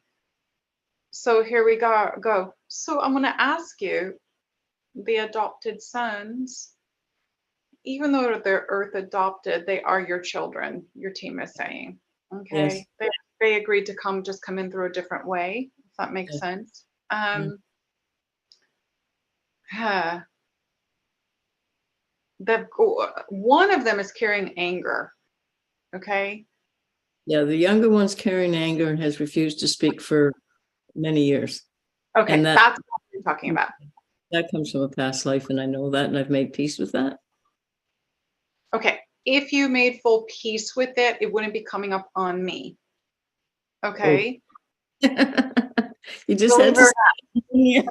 So here we go. So I'm going to ask you, the adopted sons, even though they're earth adopted, they are your children, your team is saying. Yes. Okay. They agreed to come in through a different way, if that makes Yes. sense. One of them is carrying anger. Okay. Yeah, the younger one's carrying anger and has refused to speak for many years. Okay, And that's what you're talking about. that comes from a past life, and I know that, and I've made peace with that. Okay, if you made full peace with it, it wouldn't be coming up on me. Okay. You just Believe had it or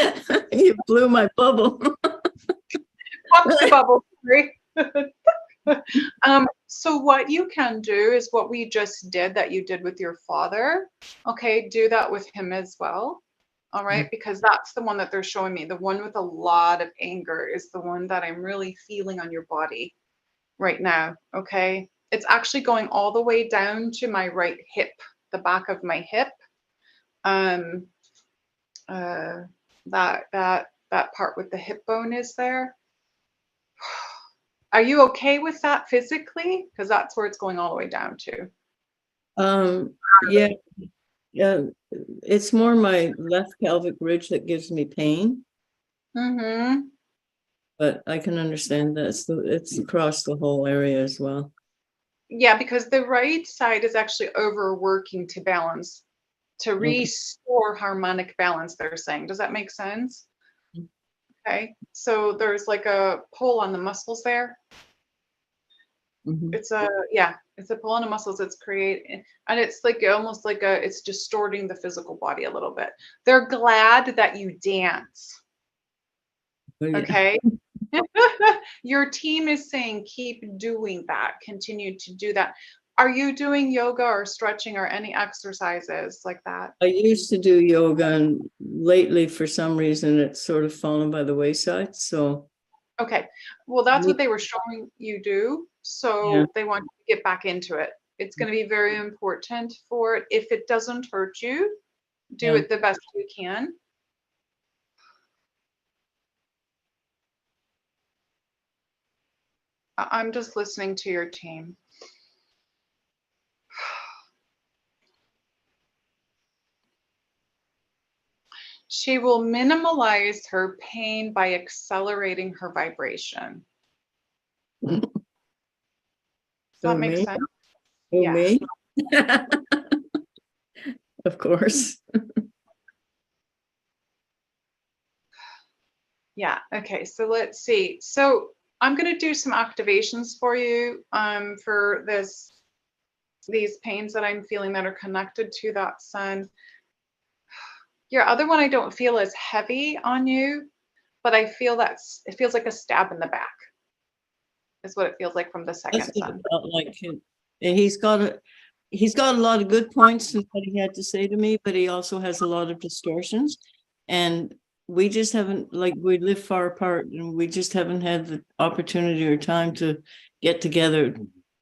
to. You blew my bubble. pop the bubble. So what you can do is what we just did that you did with your father. Okay, do that with him as well. All right, because that's the one that they're showing me. The one with a lot of anger is the one that I'm really feeling on your body right now. Okay, it's actually going all the way down to my right hip, the back of my hip. That part with the hip bone is there. Are you okay with that physically? Because that's where it's going all the way down to. Yeah, it's more my left pelvic ridge that gives me pain. Mm-hmm. but I can understand that it's across the whole area as well. Yeah, because the right side is actually overworking to balance, to Okay. restore harmonic balance, they're saying. Does that make sense? Okay, so there's like a pull on the muscles there. Mhm. It's a pull on the muscles. It's creating, and it's like almost like it's distorting the physical body a little bit. They're glad that you dance. Oh, yeah. Okay. Your team is saying keep doing that. Continue to do that. Are you doing yoga or stretching or any exercises like that? I used to do yoga, and lately, for some reason, it's sort of fallen by the wayside. So, Okay. Well, that's Me- what they were showing you do. Yeah. So they want you to get back into it. It's going to be very important for it. If it doesn't hurt you, do Yeah. it the best you can. I'm just listening to your team. She will minimalize her pain by accelerating her vibration. Does So that make me? sense? Oh, Yeah. me? Of course. Yeah. Okay. So let's see. So I'm going to do some activations for you for these pains that I'm feeling that are connected to that sun. Your other one I don't feel as heavy on you, but I feel it feels like a stab in the back. Is what it feels like from the That's second what sun. it felt like. And he's got a lot of good points in what he had to say to me, but he also has a lot of distortions. And we just haven't, like, we live far apart, and we just haven't had the opportunity or time to get together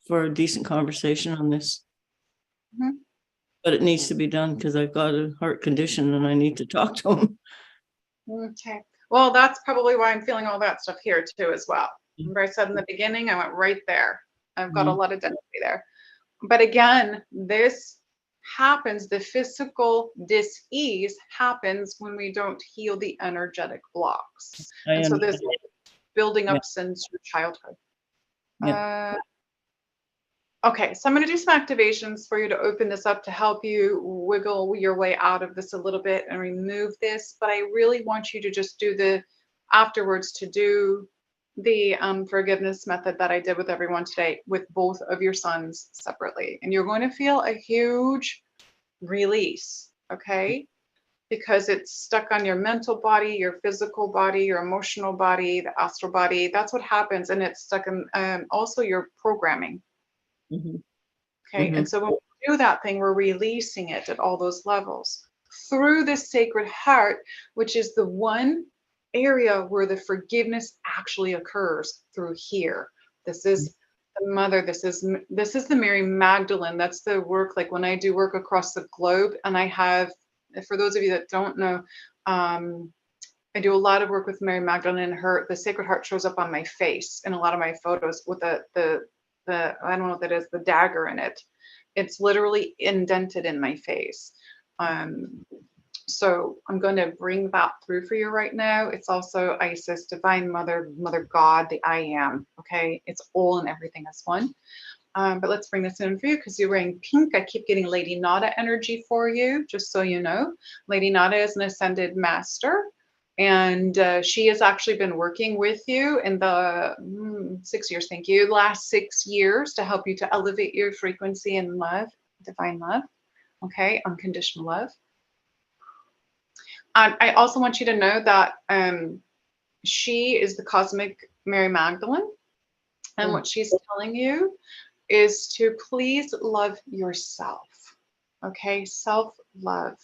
for a decent conversation on this. Mhm. But it needs to be done because I've got a heart condition and I need to talk to him. Okay. Well, that's probably why I'm feeling all that stuff here too as well. Remember I said in the beginning, I went right there. I've got a lot of density there. But again, this happens, the physical dis-ease happens when we don't heal the energetic blocks. I And so this understand. building Yeah. up since your childhood. Yeah. Okay, so I'm going to do some activations for you to open this up to help you wiggle your way out of this a little bit and remove this. But I really want you to just do the afterwards to do the forgiveness method that I did with everyone today with both of your sons separately. And you're going to feel a huge release, okay? Because it's stuck on your mental body, your physical body, your emotional body, the astral body. That's what happens. And it's stuck in also your programming. Mhm. Okay. Mhm. And so when we do that thing, we're releasing it at all those levels through the sacred heart, which is the one area where the forgiveness actually occurs through here. This is the mother. This is the Mary Magdalene. That's the work. Like when I do work across the globe, and I have, for those of you that don't know, I do a lot of work with Mary Magdalene, and the Sacred Heart shows up on my face in a lot of my photos with the I don't know what that is, the dagger in it. It's literally indented in my face. So I'm going to bring that through for you right now. It's also Isis, Divine Mother, Mother God, the I Am. Okay, it's all and everything as one. But let's bring this in for you because you're wearing pink. I keep getting Lady Nada energy for you, just so you know. Lady Nada is an ascended master, and she has actually been working with you in the 6 years, thank you, last 6 years to help you to elevate your frequency in love, divine love, okay, unconditional love. I also want you to know that she is the cosmic Mary Magdalene, and what she's telling you is to please love yourself. Okay, self-love.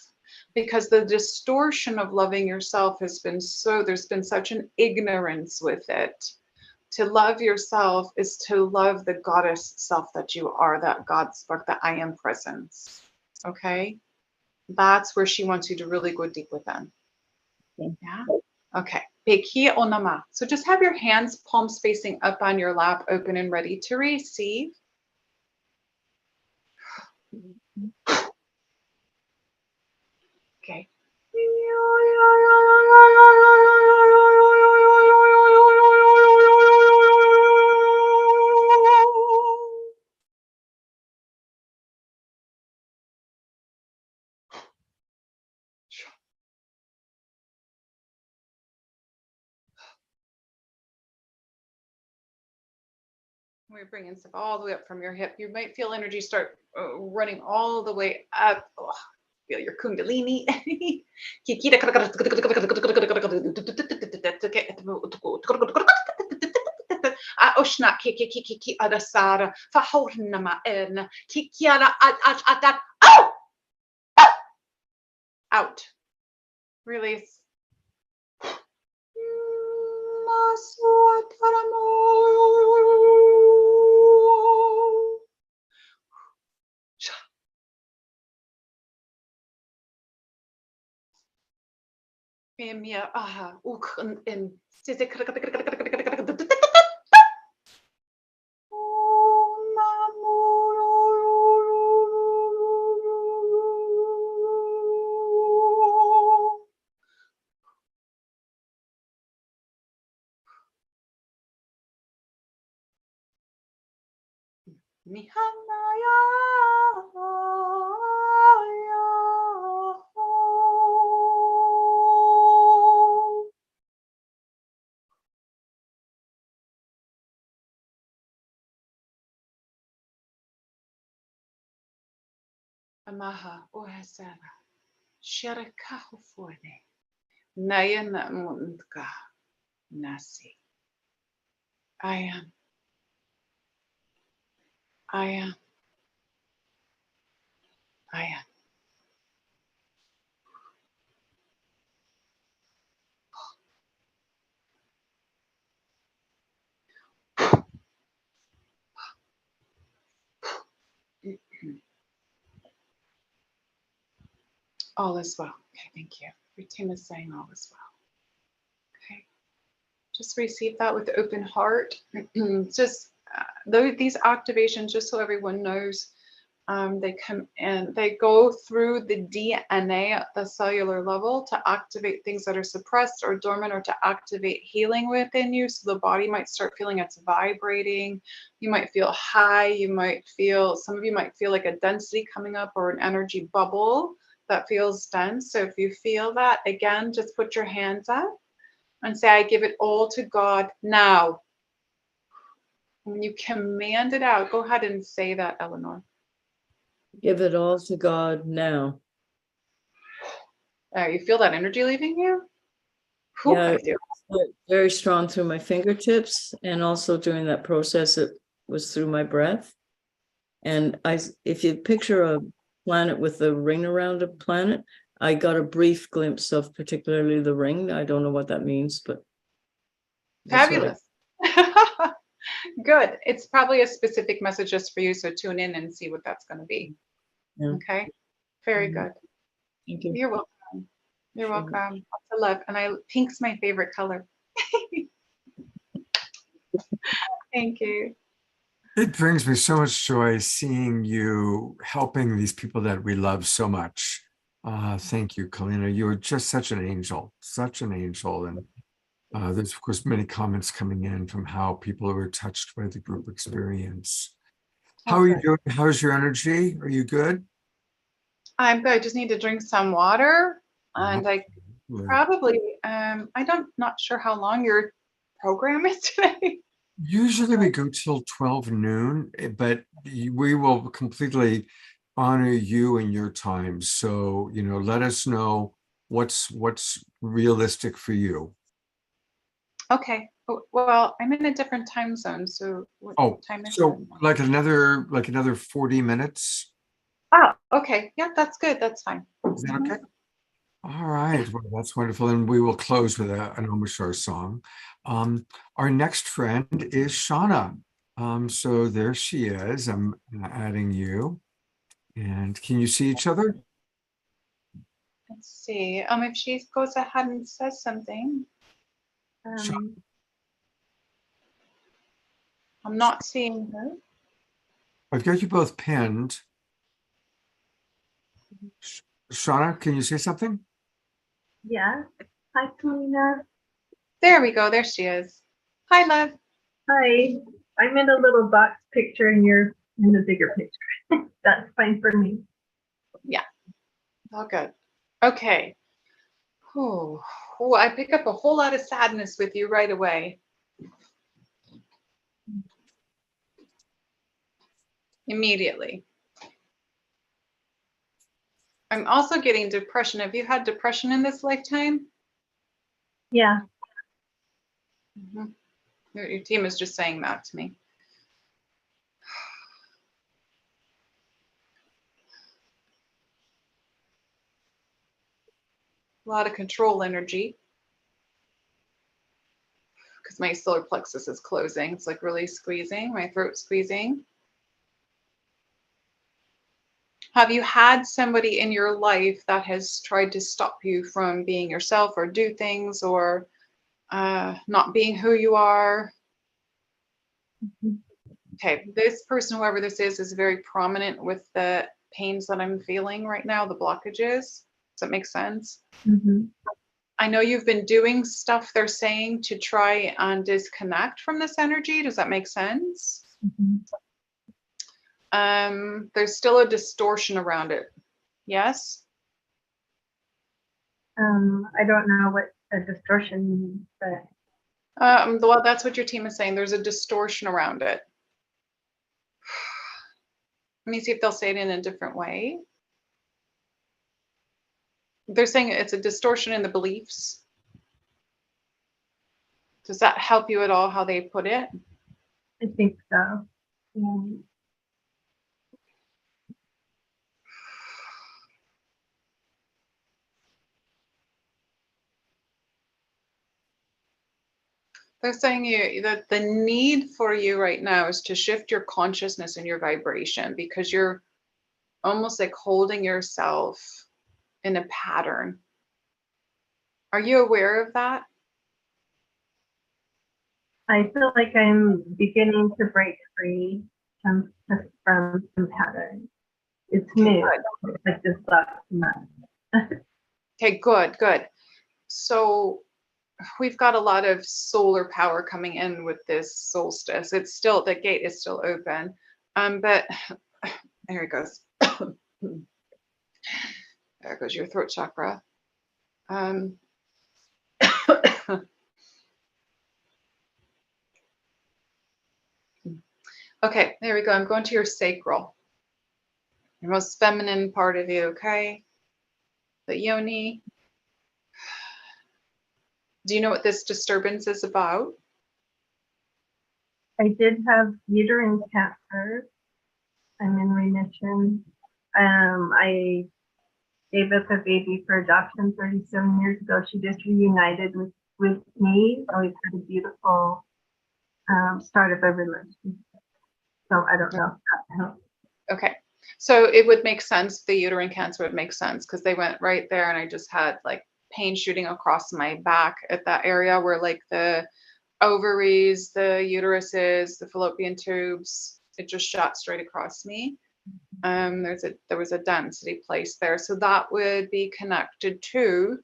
Because the distortion of loving yourself has been there's been such an ignorance with it. To love yourself is to love the goddess self that you are, that God spark, that I am presence. Okay, that's where she wants you to really go deep within. Yeah. Okay. Pekia onama. So just have your hands, palms facing up on your lap, open and ready to receive. Okay. We're bringing stuff all the way up from your hip. You might feel energy start running all the way up. Oh, feel your kundalini. Oshna kiki adasara fahornama en kikiara out. Release. Mia aha uk in Mihanaya Amaha Ohasara Sharakahufuane Nayana Mundka Nasi. I am. I am. I am. All is well. Okay, thank you. Your team is saying all is well. Okay. Just receive that with open heart. Just these activations, just so everyone knows, they come in, they go through the DNA at the cellular level to activate things that are suppressed or dormant, or to activate healing within you. So the body might start feeling it's vibrating. You might feel high. You might feel, some of you might feel like a density coming up or an energy bubble that feels dense. So if you feel that, again, just put your hands up and say, I give it all to God now. When you command it out, go ahead and say that, Eleanor. Give it all to God now. You feel that energy leaving you? Whew, Yeah, I do. very strong through my fingertips, and also during that process, it was through my breath. And if you picture a planet with a ring around a planet, I got a brief glimpse of particularly the ring. I don't know what that means, but Fabulous. Good. It's probably a specific message just for you. So tune in and see what that's going to be. Yeah. Okay. Very good. Thank you. You're welcome. You're Sure. welcome. Lots of love. And pink's my favorite color. Thank you. It brings me so much joy seeing you helping these people that we love so much. Thank you, Kalina. You are just such an angel, such an angel. And there's, of course, many comments coming in from how people were touched by the group experience. How are you doing? How's your energy? Are you good? I'm good. I just need to drink some water. And I probably, not sure how long your program is today. Usually we go till 12 noon, but we will completely honor you and your time. So, let us know what's realistic for you. Okay. Well, I'm in a different time zone. So what time is so it? like another 40 minutes. Oh, okay. Yeah, that's good. That's fine. Is that okay? All right. Well, that's wonderful. And we will close with an Omashar song. Our next friend is Shauna. So there she is. I'm adding you. And can you see each other? Let's see. If she goes ahead and says something. I'm not seeing her. I've got you both pinned. Shauna, can you say something? Yeah. Hi, Kalina. There we go. There she is. Hi, love. Hi. I'm in a little box picture and you're in the bigger picture. That's fine for me. Yeah. All good. Okay. Oh, I pick up a whole lot of sadness with you right away. immediately. I'm also getting depression. Have you had depression in this lifetime? Yeah. Mhm. Your team is just saying that to me. A lot of control energy because my solar plexus is closing. It's like really squeezing, my throat squeezing. Have you had somebody in your life that has tried to stop you from being yourself or do things or not being who you are? Okay, this person, whoever this is very prominent with the pains that I'm feeling right now, the blockages. Does that make sense? Mm-hmm. I know you've been doing stuff they're saying to try and disconnect from this energy. Does that make sense? Mm-hmm. There's still a distortion around it. Yes? I don't know what a distortion means, but Well, that's what your team is saying. There's a distortion around it. Let me see if they'll say it in a different way. They're saying it's a distortion in the beliefs. Does that help you at all how they put it? I think so. Yeah. They're saying that the need for you right now is to shift your consciousness and your vibration because you're almost like holding yourself in a pattern. Are you aware of that? I feel like I'm beginning to break free from some patterns. It's new. It's like this last month. Okay, good. So we've got a lot of solar power coming in with this solstice. It's still, the gate is still open. But there it goes. There goes your throat chakra. Okay, there we go. I'm going to your sacral, your most feminine part of you, okay? The yoni. Do you know what this disturbance is about? I did have uterine cancer. I'm in remission. I gave up a baby for adoption 37 years ago. She just reunited with me. Always had a beautiful start of a relationship. So I don't know if that helps. Okay. So it would make sense. The uterine cancer would make sense because they went right there and I just had like pain shooting across my back at that area where like the ovaries, the uteruses, the fallopian tubes, it just shot straight across me. There was a density placed there. So that would be connected to,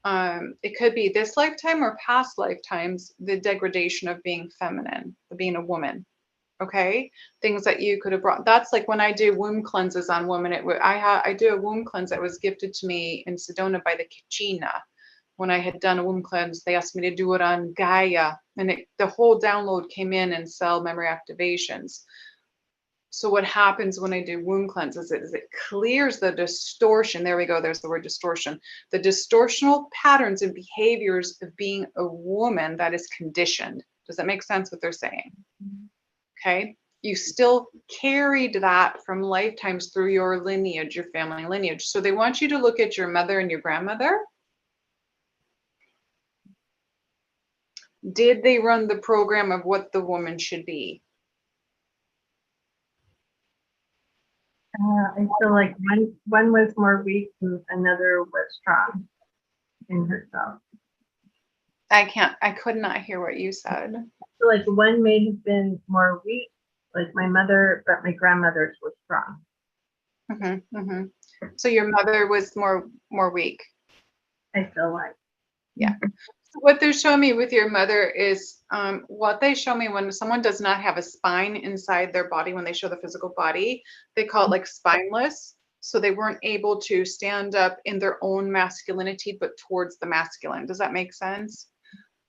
it could be this lifetime or past lifetimes, the degradation of being feminine, of being a woman. Okay, things that you could have brought. That's like when I do womb cleanses on women. I do a womb cleanse that was gifted to me in Sedona by the Kachina. When I had done a womb cleanse, they asked me to do it on Gaia, and the whole download came in cell memory activations. So what happens when I do womb cleanses is it clears the distortion. There we go. There's the word distortion. The distortional patterns and behaviors of being a woman that is conditioned. Does that make sense what they're saying? Okay. You still carried that from lifetimes through your lineage, your family lineage. So they want you to look at your mother and your grandmother. Did they run the program of what the woman should be? I feel like one was more weak and another was strong in herself. I could not hear what you said. I feel like one may have been more weak, like my mother, but my grandmother's was strong. So your mother was more weak. I feel like. Yeah. So what they're showing me with your mother is what they show me when someone does not have a spine inside their body, when they show the physical body, they call it like spineless. So they weren't able to stand up in their own masculinity, but towards the masculine. Does that make sense?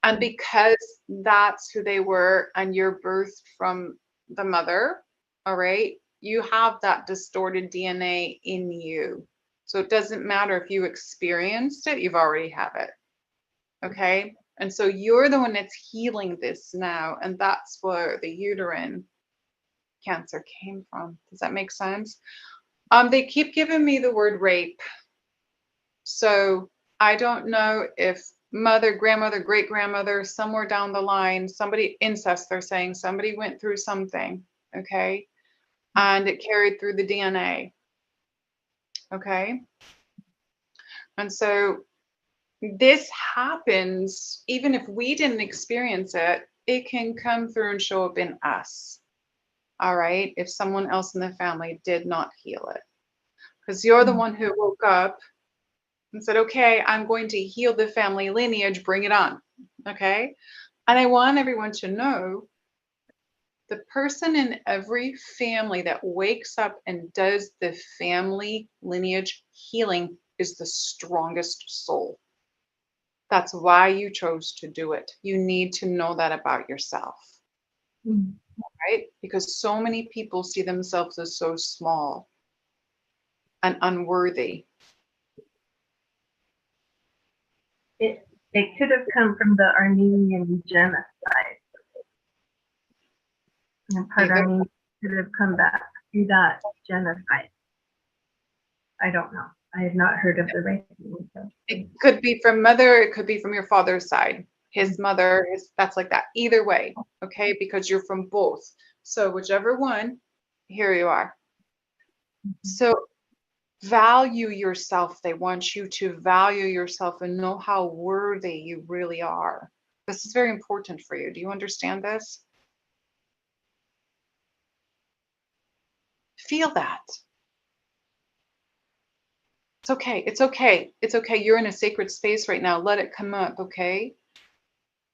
And because that's who they were and you're birthed from the mother, all right, You have that distorted DNA in you. So it doesn't matter if you experienced it, you've already have it. Okay. And so you're the one that's healing this now. And that's where the uterine cancer came from. Does that make sense? They keep giving me the word rape. So I don't know if mother, grandmother, great grandmother, somewhere down the line, somebody incest, they're saying somebody went through something. Okay. And it carried through the DNA. Okay. And so this happens, even if we didn't experience it, it can come through and show up in us. All right. If someone else in the family did not heal it, because you're the one who woke up and said, okay, I'm going to heal the family lineage, bring it on. Okay. And I want everyone to know the person in every family that wakes up and does the family lineage healing is the strongest soul. That's why you chose to do it. You need to know that about yourself, right? Because so many people see themselves as so small and unworthy. It could have come from the Armenian genocide. And part Either. Armenia could have come back through that genocide. I don't know. I have not heard of the rape. It could be from mother, it could be from your father's side, his mother, that's like that. Either way, okay? Because you're from both. So whichever one, here you are. So value yourself. They want you to value yourself and know how worthy you really are. This is very important for you. Do you understand this? Feel that. It's okay. It's okay. It's okay. You're in a sacred space right now. Let it come up, okay?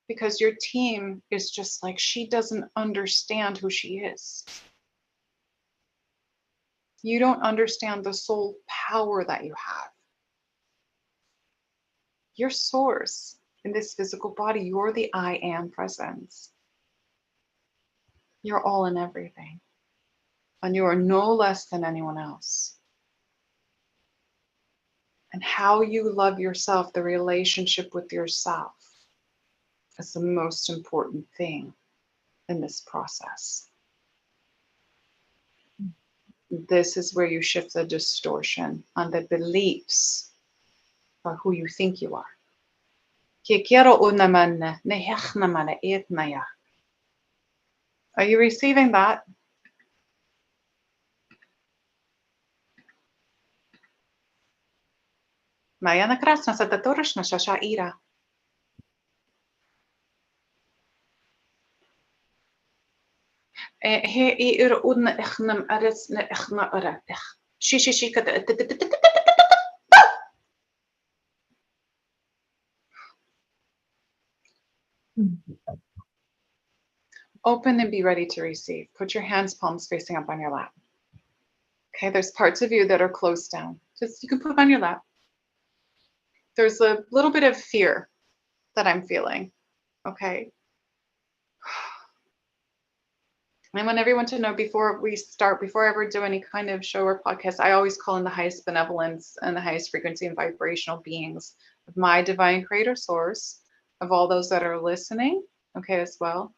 Because your team is just like, she doesn't understand who she is. You don't understand the soul power that you have. Your source in this physical body, you're the I am presence. You're all in everything. And you are no less than anyone else. And how you love yourself, the relationship with yourself, is the most important thing in this process. This is where you shift the distortion on the beliefs for who you think you are. Are you receiving that? Mariana Krasna Satatorishna Shasha Ira. He ir udna echnam ares na echna ara ech. She Open and be ready to receive. Put your hands, palms facing up on your lap. Okay, there's parts of you that are closed down. Just you can put them on your lap. There's a little bit of fear that I'm feeling. Okay. I want everyone to know before we start, before I ever do any kind of show or podcast, I always call in the highest benevolence and the highest frequency and vibrational beings of my divine creator source, of all those that are listening, okay, as well.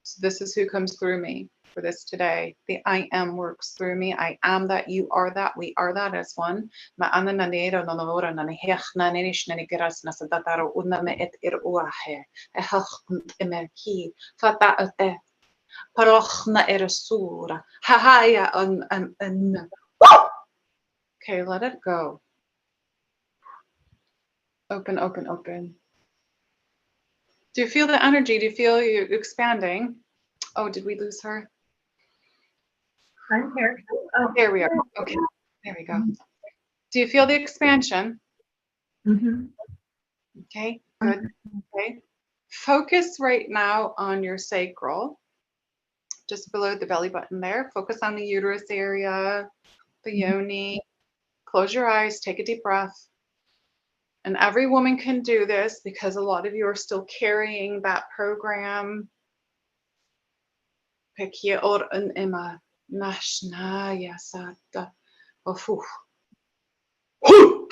So this is who comes through me for this today. The I am works through me. I am that, you are that, we are that as one. Okay, let it go. Open, open, open. Do you feel the energy? Do you feel you expanding? Oh, did we lose her? I'm here. Oh, There we are. Okay, there we go. Do you feel the expansion? mm-hmm. Okay, good. Okay. Focus right now on your sacral, just below the belly button there. Focus on the uterus area, the yoni. Close your eyes, take a deep breath. And every woman can do this because a lot of you are still carrying that program. Pekia or an ima. Nashnaya Sata. Ofu.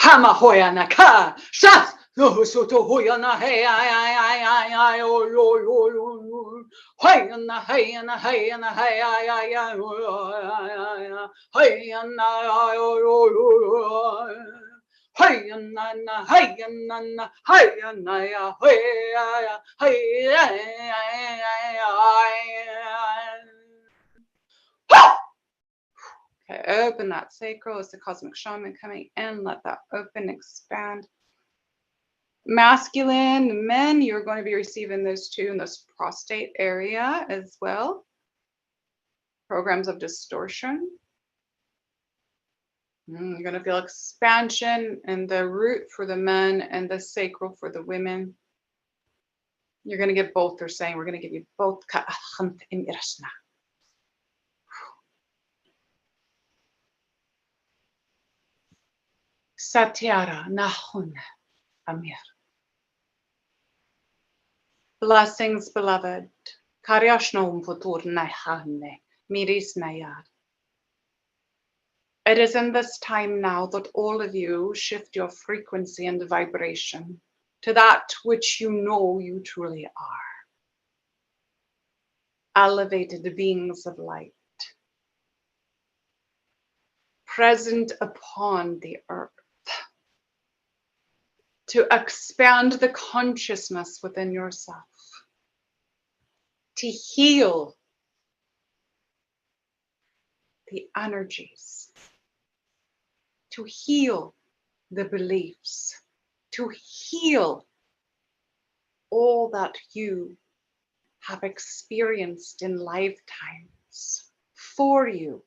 Hama hoyana ka. Shas. No soto hoyana hey ay oh yo. Hoyana hayana hayana hay ay hoyana oh. Hayana hayana hayana ya Okay, open that sacral as the cosmic shaman coming in. Let that open, expand. Masculine men, you're going to be receiving those too in this prostate area as well. Programs of distortion. You're going to feel expansion in the root for the men and the sacral for the women. You're going to get both. They're saying we're going to give you both. Satyara Nahun Amir. Blessings, beloved. Karyashnom Futur Nahane Miris Nayar. It is in this time now that all of you shift your frequency and vibration to that which you know you truly are. Elevated beings of light, present upon the earth, to expand the consciousness within yourself, to heal the energies, to heal the beliefs, to heal all that you have experienced in lifetimes for you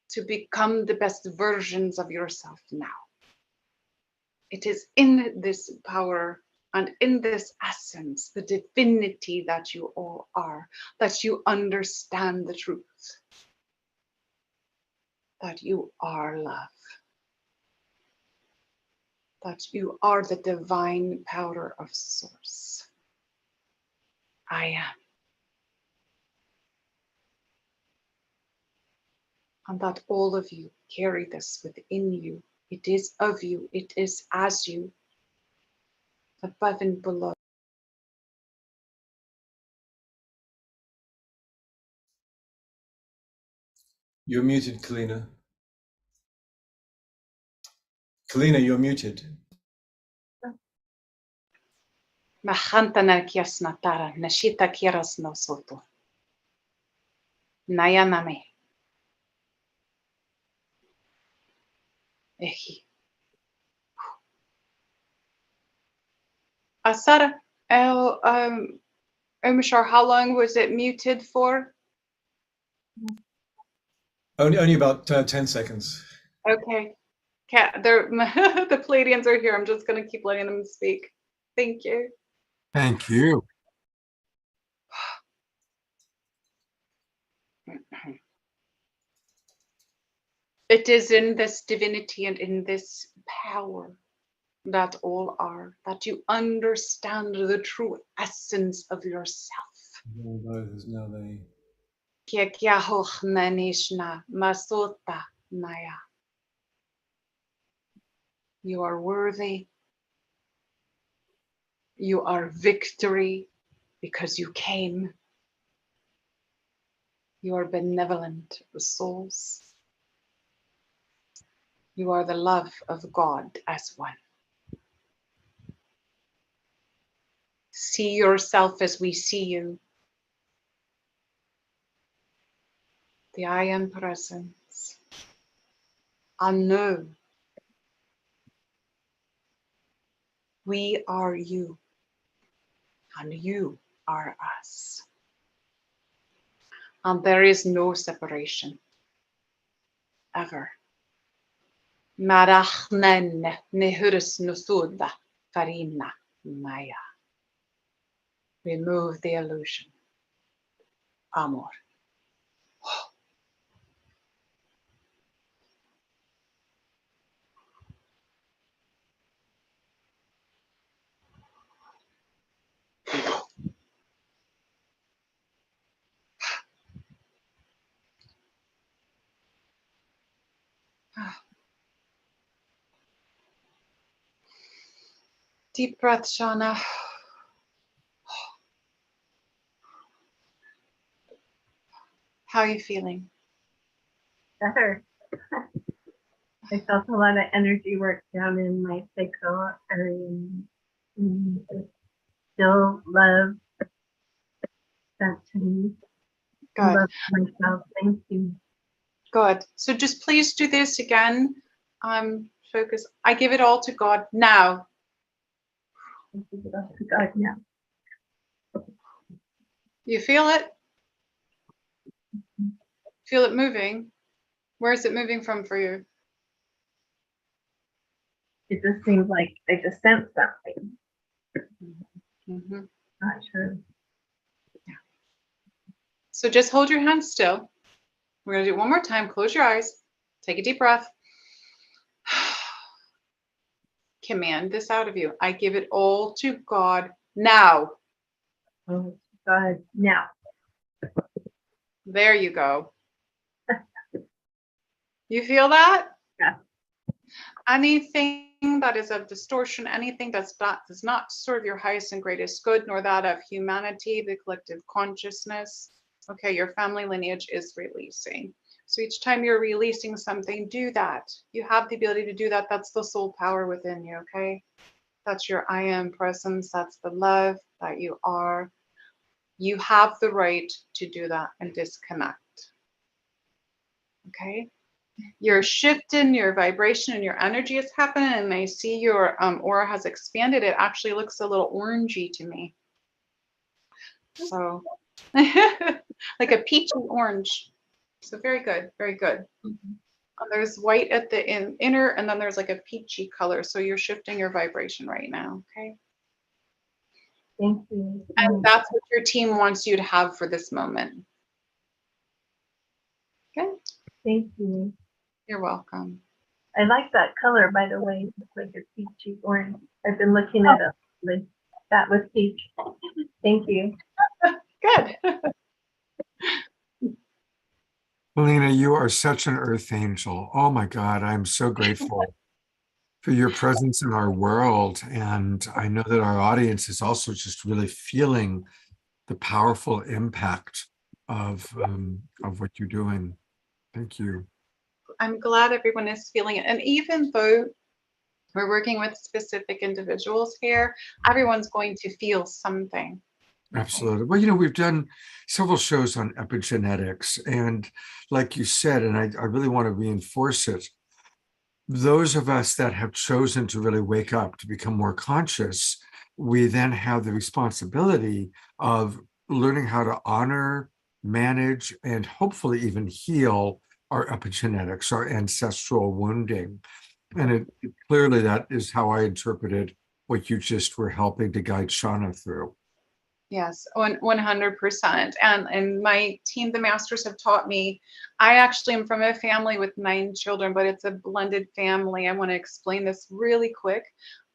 to become the best versions of yourself now. It is in this power and in this essence, the divinity that you all are, that you understand the truth, that you are love, that you are the divine power of source. I am. And that all of you carry this within you. It is of you, it is as you, above and below. You're muted, Kalina. Kalina, you're muted. Mahantana kiasnatara, nashita kiras no soto. Nayaname. Ehi. Asara, Umashar, how long was it muted for? Only about 10 seconds. Okay. The Palladians are here. I'm just going to keep letting them speak. Thank you. Thank you. It is in this divinity and in this power that all are, that you understand the true essence of yourself. There's no they. You are worthy. You are victory because you came. You are benevolent souls. You are the love of God as one. See yourself as we see you. The I am presence. I know. We are you. And you are us. And there is no separation. Ever. Marachnen nehurus nusuda farina maya. Remove the illusion. Amor. Deep breath, Shauna. How are you feeling? Better. I felt a lot of energy work down in my sacral area. Just still love sent to me. Good. Love myself. Thank you. Good. So just please do this again. Focus. I give it all to God now. God, yeah. You feel it? Feel it moving? Where is it moving from for you? It just seems like I just sense something. Mm-hmm. Not sure. So just hold your hand still. We're going to do it one more time. Close your eyes. Take a deep breath. Command this out of you. I give it all to God now. Oh, God, now. There you go. You feel that? Yeah. Anything that is of distortion, anything does not serve your highest and greatest good, nor that of humanity, the collective consciousness. Okay, your family lineage is releasing. So each time you're releasing something, do that. You have the ability to do that. That's the soul power within you, okay? That's your I am presence. That's the love that you are. You have the right to do that and disconnect. Okay? You're shifting, your vibration and your energy is happening, and I see your aura has expanded. It actually looks a little orangey to me. So, like a peachy orange. So very good, very good. There's white at the inner, and then there's like a peachy color. So you're shifting your vibration right now, okay? Thank you. And that's what your team wants you to have for this moment. Okay? Thank you. You're welcome. I like that color, by the way. It's like a peachy orange. I've been looking at it. Like, that was peach. Thank you. Good. Melina, you are such an earth angel. Oh my God, I'm so grateful for your presence in our world. And I know that our audience is also just really feeling the powerful impact of what you're doing. Thank you. I'm glad everyone is feeling it. And even though we're working with specific individuals here, everyone's going to feel something. Absolutely. Well, we've done several shows on epigenetics, and like you said, and I really want to reinforce it, those of us that have chosen to really wake up, to become more conscious, we then have the responsibility of learning how to honor, manage, and hopefully even heal our epigenetics, our ancestral wounding. And clearly that is how I interpreted what you just were helping to guide Shauna through. Yes, 100%. And my team, the masters, have taught me. I actually am from a family with 9 children, but it's a blended family. I want to explain this really quick.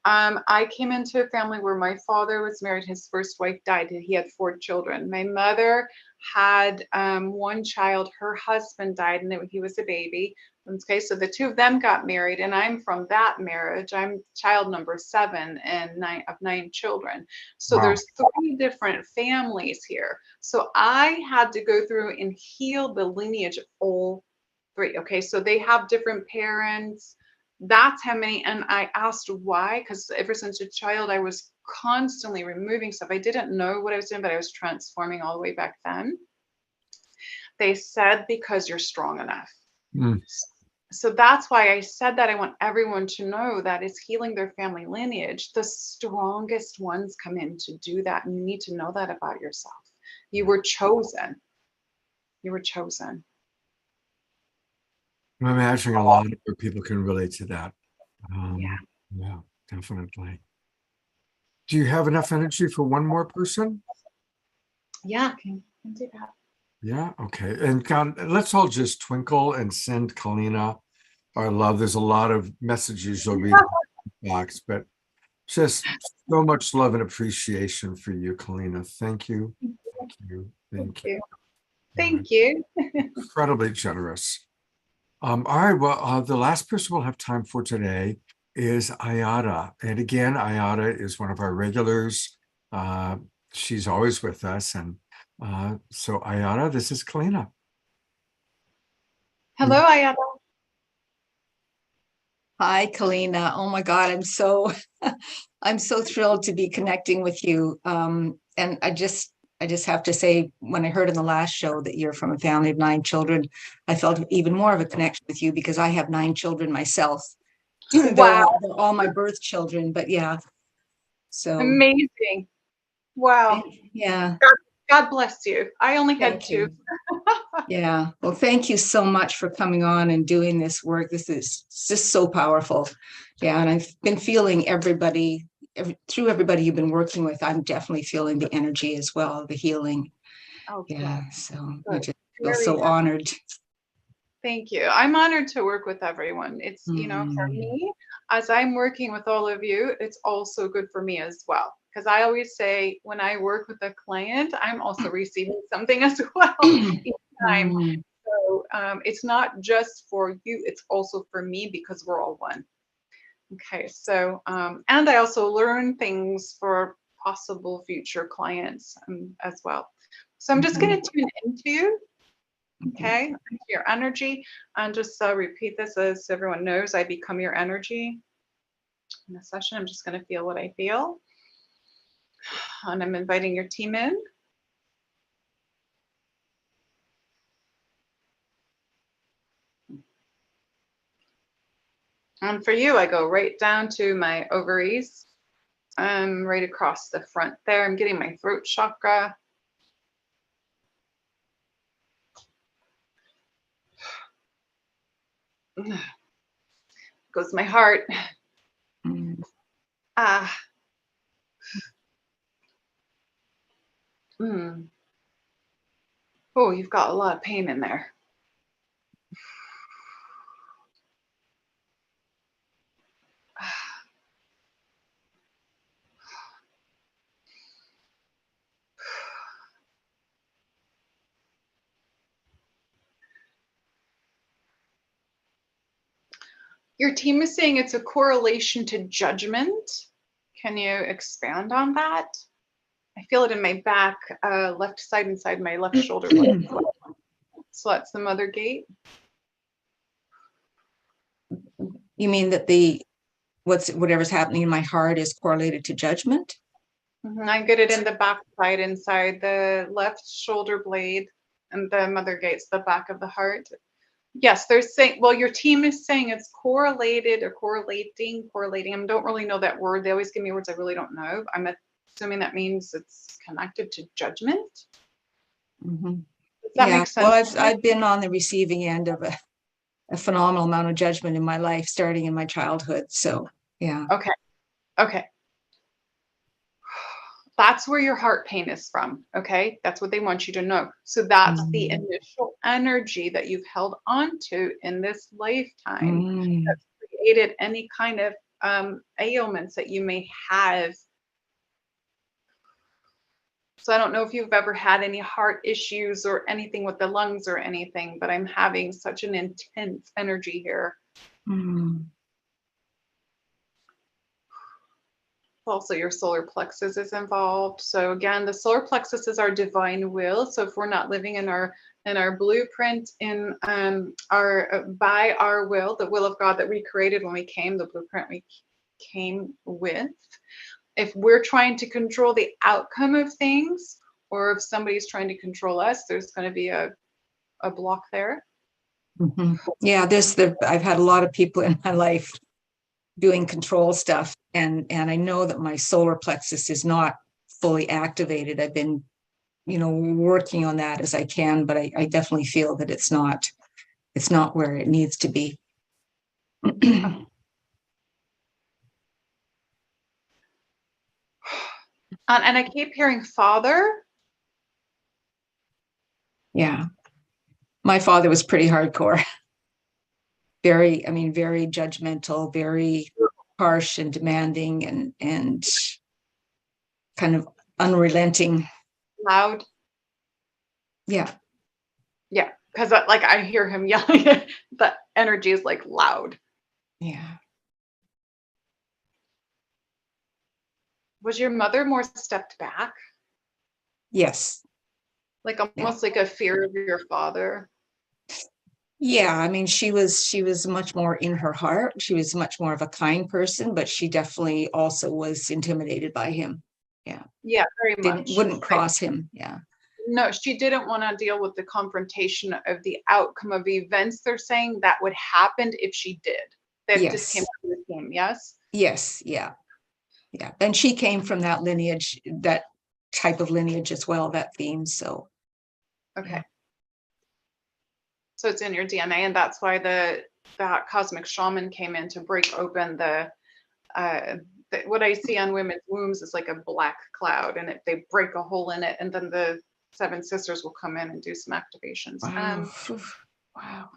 I came into a family where my father was married. His first wife died. He had 4 children. My mother had 1 child. Her husband died, and he was a baby. Okay, so the 2 of them got married, and I'm from that marriage. I'm child number 7 and 9 of 9 children. So Wow. there's 3 different families here. So I had to go through and heal the lineage of all 3. Okay, so they have different parents. That's how many. And I asked why, because ever since a child, I was constantly removing stuff. I didn't know what I was doing, but I was transforming all the way back then. They said, because you're strong enough. Mm. So that's why I said that. I want everyone to know that it's healing their family lineage. The strongest ones come in to do that. And you need to know that about yourself. You were chosen. You were chosen. I'm imagining a lot of other people can relate to that. Yeah. Yeah, definitely. Do you have enough energy for one more person? Yeah, can do that. Yeah, okay. And let's all just twinkle and send Kalina our love. There's a lot of messages you'll read in the box, but just so much love and appreciation for you, Kalina. Thank you. Thank you. Thank you. Thank you. Incredibly generous. All right. Well, the last person we'll have time for today is Ayada. And again, Ayada is one of our regulars. She's always with us. And so, Ayada, this is Kalina. Hello, Ayala. Hi, Kalina. Oh my God, I'm so thrilled to be connecting with you. And I just have to say, when I heard in the last show that you're from a family of 9 children, I felt even more of a connection with you because I have 9 children myself. Wow. They're all my birth children, but yeah. So Amazing. Wow. yeah. God bless you. I only had Thank 2. you. Yeah. Well, thank you so much for coming on and doing this work. This is just so powerful. Yeah. And I've been feeling through everybody you've been working with, I'm definitely feeling the energy as well, the healing. Oh, Yeah. good. So I Good. just feel Very so happy. honored. Thank you. I'm honored to work with everyone. It's, for me, as I'm working with all of you, it's also good for me as well. Because I always say when I work with a client, I'm also receiving something as well each time. Mm. So it's not just for you, it's also for me because we're all one. Okay, so, and I also learn things for possible future clients as well. So I'm just going to tune into you. Okay, into your energy, and just repeat this as everyone knows. I become your energy in a session. I'm just going to feel what I feel, and I'm inviting your team in. And for you, I go right down to my ovaries. Right across the front there. I'm getting my throat chakra. Goes my heart. Ah. Oh, you've got a lot of pain in there. Your team is saying it's a correlation to judgment. Can you expand on that? I feel it in my back, left side inside my left shoulder blade. So that's the mother gate. You mean that whatever's happening in my heart is correlated to judgment? I get it in the back side inside the left shoulder blade, and the mother gate's the back of the heart. Yes, they're saying, well, your team is saying it's correlated or correlating. I don't really know that word. They always give me words I really don't know. I'm assuming that means it's connected to judgment. Does that make sense? Well, I've been on the receiving end of a phenomenal amount of judgment in my life, starting in my childhood. So yeah. Okay. That's where your heart pain is from. Okay. That's what they want you to know. So that's the initial energy that you've held onto in this lifetime that's created any kind of ailments that you may have. So I don't know if you've ever had any heart issues or anything with the lungs or anything, but I'm having such an intense energy here. Also, your solar plexus is involved. So again, the solar plexus is our divine will. So if we're not living in our blueprint, in our by our will, the will of God that we created when we came, the blueprint we came with. If we're trying to control the outcome of things, or if somebody's trying to control us, there's going to be a block there. Yeah, I've had a lot of people in my life doing control stuff, and I know that my solar plexus is not fully activated. I've been, working on that as I can, but I definitely feel that it's not where it needs to be. And I keep hearing father. Yeah, my father was pretty hardcore. Very judgmental, very harsh and demanding, and kind of unrelenting. Loud. Yeah. because like I hear him yelling. The energy is like loud. Yeah. Was your mother more stepped back? Yes. Like almost like a fear of your father? Yeah, I mean, she was much more in her heart. She was much more of a kind person, but she definitely also was intimidated by him. Yeah. Yeah, very much. Wouldn't cross him. Yeah. No, she didn't want to deal with the confrontation of the outcome of events they're saying that would happen if she did. That just came Yes. out of the game, yes? Yes. Yeah. Yeah. And she came from that lineage, that type of lineage as well, that theme. So Okay. Yeah. So it's in your DNA, and that's why that cosmic shaman came in to break open what I see on women's wombs is like a black cloud, and they break a hole in it, and then the seven sisters will come in and do some activations. wow. Wow.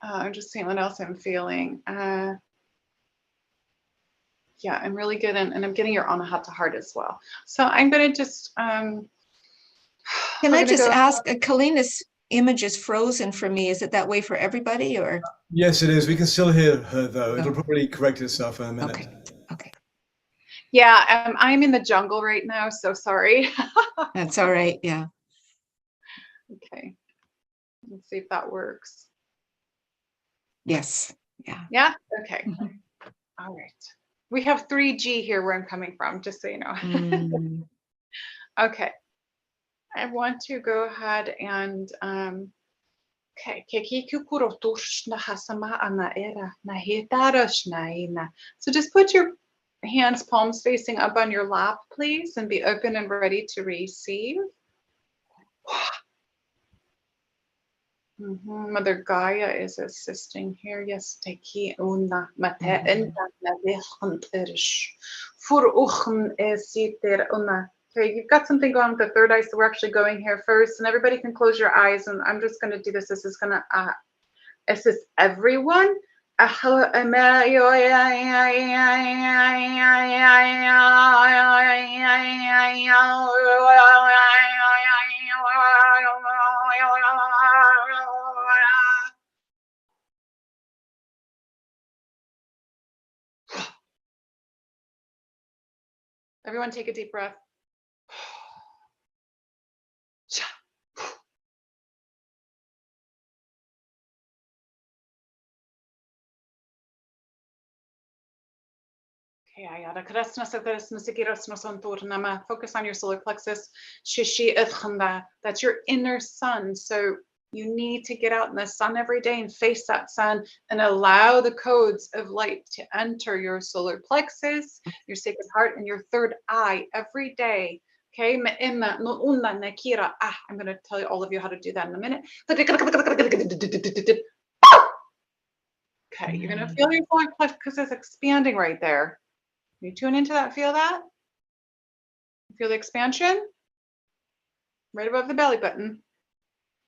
I'm just seeing what else I'm feeling. Yeah, I'm really good, and I'm getting your Anahata heart as well. So I'm gonna just Can we're I gonna just go. ask, Kalina's image is frozen for me. Is it that way for everybody or? Yes, it is. We can still hear her though. It'll Oh. probably correct itself in a minute. Okay. Okay. Yeah, I'm in the jungle right now, so sorry. That's all right. Yeah. Okay, let's see if that works. Yes. Yeah. Yeah, okay. Mhm. All right. We have 3G here where I'm coming from, just so you know. Mm. Okay. I want to go ahead and okay. So just put your hands, palms facing up on your lap, please, and be open and ready to receive. Mother Gaia is assisting here. Yes, teki una mate enta na vechant irish. Fur uchm esiter una. Okay, you've got something going with the third eye, so we're actually going here first, and everybody can close your eyes, and I'm just going to do this. This is going to assist everyone. Everyone take a deep breath. Focus on your solar plexus. That's your inner sun. So you need to get out in the sun every day and face that sun and allow the codes of light to enter your solar plexus, your sacred heart, and your third eye every day. Okay, I'm going to tell all of you how to do that in a minute. Okay, you're going to feel your solar plexus expanding right there. You tune into that, feel that? Feel the expansion? Right above the belly button.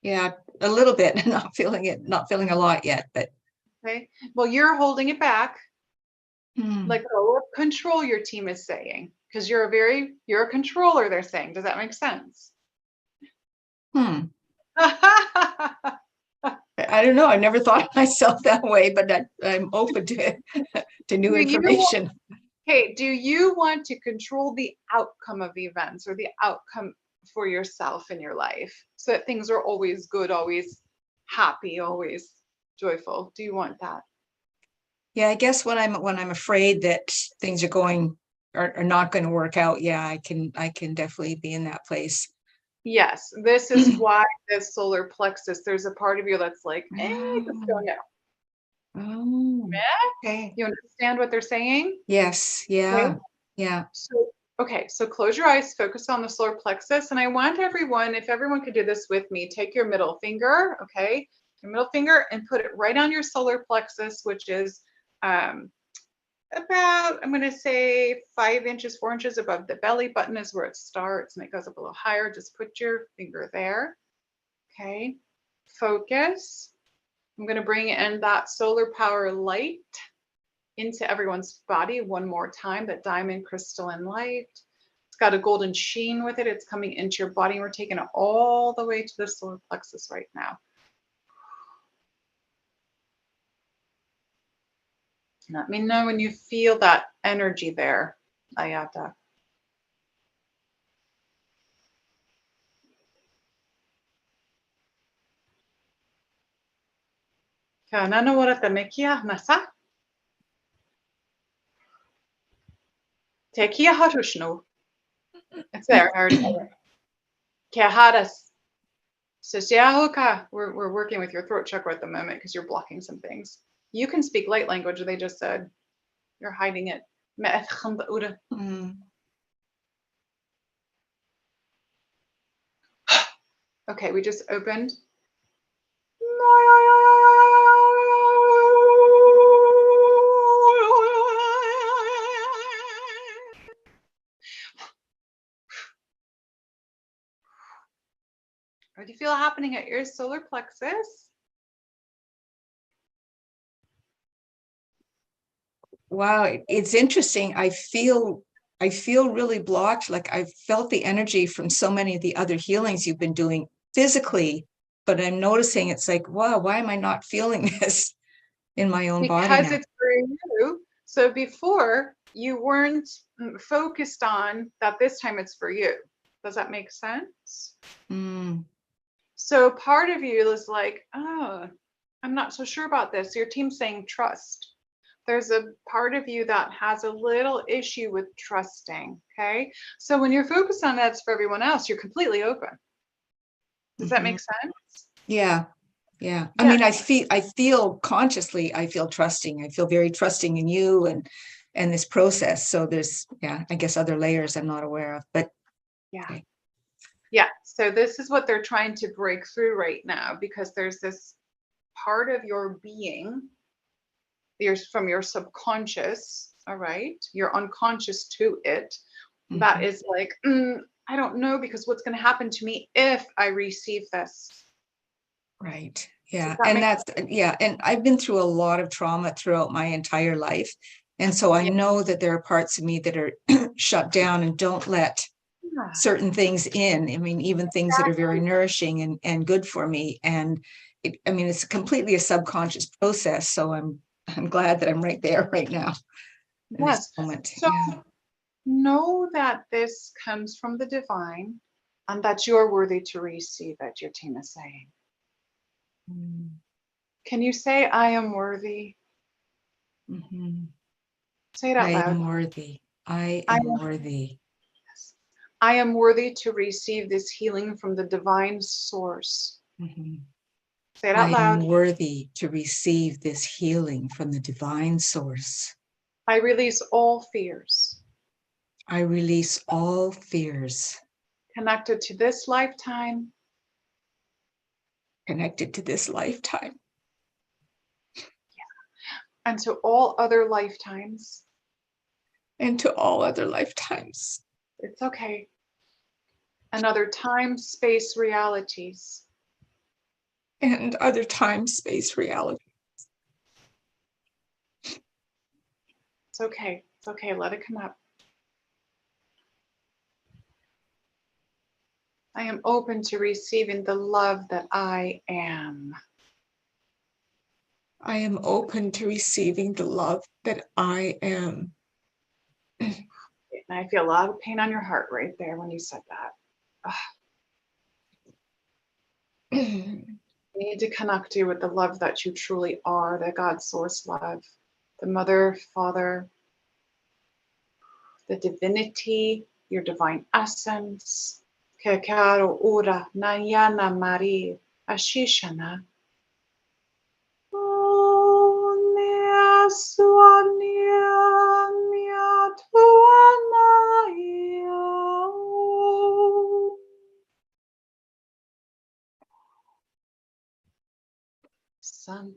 Yeah, a little bit. Not feeling it, not feeling a lot yet, but Okay. Well, you're holding it back. Hmm. Let go of control, your team is saying. Because you're a controller, they're saying. Does that make sense? I don't know. I never thought of myself that way, but I'm open to new information. Do you want to control the outcome of events or the outcome for yourself in your life so that things are always good, always happy, always joyful? Do you want that? Yeah, I guess when I'm afraid that things are not going to work out, yeah, I can definitely be in that place. Yes, this is why this solar plexus, there's a part of you that's like, just don't know. Oh, Yeah? okay. You understand what they're saying? Yes, yeah, Okay. yeah. So close your eyes, focus on the solar plexus. And I want everyone, if everyone could do this with me, take your middle finger, okay? Your middle finger and put it right on your solar plexus, which is about, I'm going to say 5 inches, 4 inches above the belly button is where it starts and it goes up a little higher. Just put your finger there. Okay. Focus. I'm going to bring in that solar power light into everyone's body one more time, that diamond crystalline light. It's got a golden sheen with it. It's coming into your body. And we're taking it all the way to the solar plexus right now. Let me know when you feel that energy there, Ayata. Kanana warata mekia nasa. Tekia harushno. It's there. I already got it. Kehadas. So Siahoka, we're working with your throat chakra at the moment because you're blocking some things. You can speak light language, they just said. You're hiding it. Mm. Okay, we just opened. What do you feel happening at your solar plexus? Wow, it's interesting. I feel really blocked. Like I've felt the energy from so many of the other healings you've been doing physically, but I'm noticing it's like, wow, why am I not feeling this in my own body Because now? it's for you. So before you weren't focused on that this time it's for you. Does that make sense? Mm. So part of you is like, oh, I'm not so sure about this. Your team's saying trust. There's a part of you that has a little issue with trusting. Okay. So when you're focused on that's for everyone else, you're completely open. Does that make sense? Yeah. Yeah. I mean, I feel consciously, I feel trusting. I feel very trusting in you and this process. So there's, yeah, I guess other layers I'm not aware of, but yeah. Okay. Yeah. So this is what they're trying to break through right now, because there's this part of your being, from your subconscious, all right, you're unconscious to it, that is like, I don't know, because what's going to happen to me if I receive this? Right. Yeah. that And make that's, yeah. And I've been through a lot of trauma throughout my entire life. And so I know that there are parts of me that are shut down and don't let Yeah. certain things in. I mean, even things that are very nourishing and good for me. And I mean, it's completely a subconscious process. So I'm glad that I'm right there right now in this Yes. moment. So know that this comes from the divine and that you're worthy to receive it, your team is saying. Can you say, I am worthy? Say it out I loud. am worthy. I am worthy. Yes. I am worthy to receive this healing from the divine source. Say it out I loud. am worthy to receive this healing from the divine source. I release all fears. I release all fears Connected to this lifetime. connected to this lifetime. And to all other lifetimes. And to all other lifetimes. It's okay. And other time, space, realities. And other time, space, reality. It's okay. It's okay. Let it come up. I am open to receiving the love that I am. I am open to receiving the love that I am. And I feel a lot of pain on your heart right there when you said that. You need to connect you with the love that you truly are, the God source love, the mother, father, the divinity, your divine essence. Que caro ora nayana Mari ashishana. Santa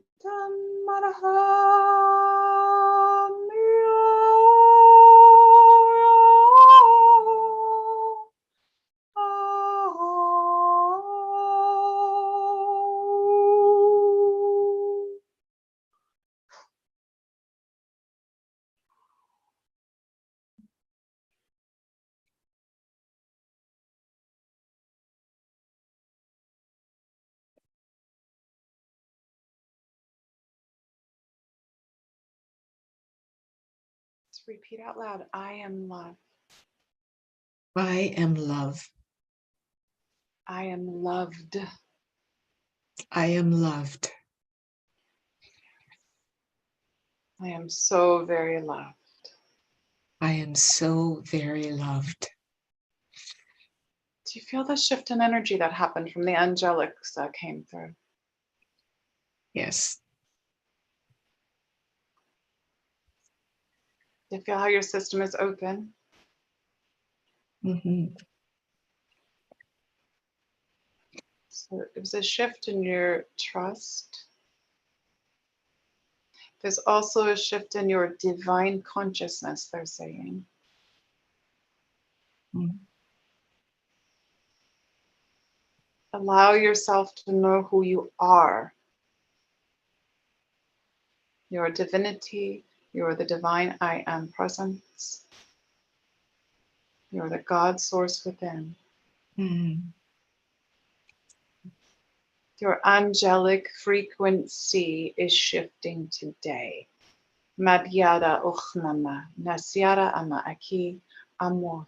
Just repeat out loud. I am love. I am love. I am loved. I am loved. I am so very loved. I am so very loved. Do you feel the shift in energy that happened from the angelics that came through? Yes. Do you feel how your system is open? Mm-hmm. So it was a shift in your trust. There's also a shift in your divine consciousness, they're saying. Mm. Allow yourself to know who you are. Your divinity, you're the divine I am presence. You're the God source within. Mm. Your angelic frequency is shifting today. Madyara Uchnama, Nasyara Ama Aki Amor.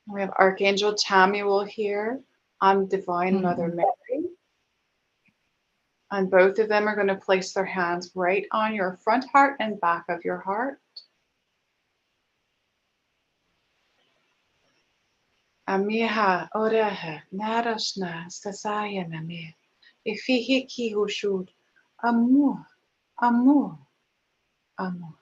We have Archangel Tamuel here on Divine Mother Mary. And both of them are going to place their hands right on your front heart and back of your heart. Amiha Oreha Narashna Sasaya Namir. Ifihiki Hushud. Amor, Amor, Amor.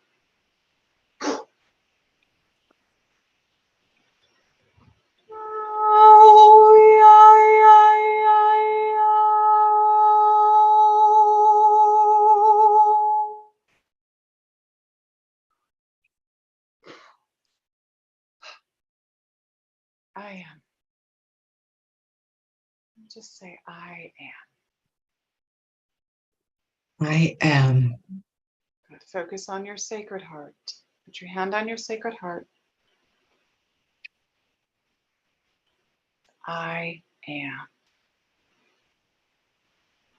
I am. Just say, I am. I am. Good. Focus on your sacred heart. Put your hand on your sacred heart. I am.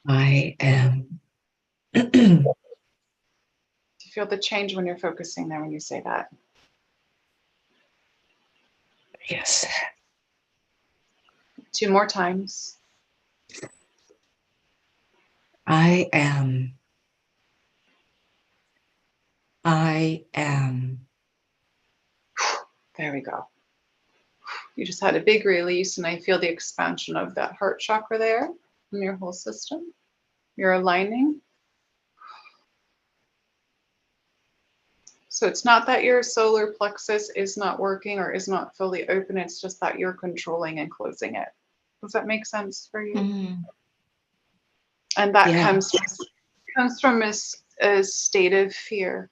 I am. Do you feel the change when you're focusing there when you say that? Yes. 2 more times. I am. I am. There we go. You just had a big release, and I feel the expansion of that heart chakra there in your whole system. You're aligning. So it's not that your solar plexus is not working or is not fully open. It's just that you're controlling and closing it. Does that make sense for you? Mm. And that Yeah. comes from a state of fear.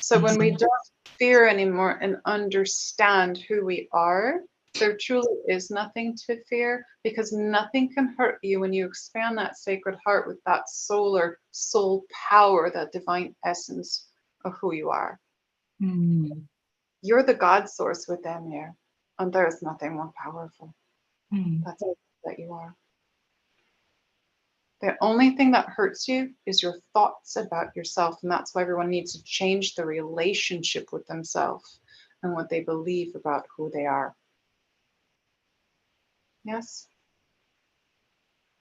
So when we don't fear anymore and understand who we are, there truly is nothing to fear, because nothing can hurt you when you expand that sacred heart with that soul power, that divine essence of who you are. Mm. You're the God source within you, and there is nothing more powerful. Mm. That's all that you are. The only thing that hurts you is your thoughts about yourself, and that's why everyone needs to change the relationship with themselves and what they believe about who they are. Yes?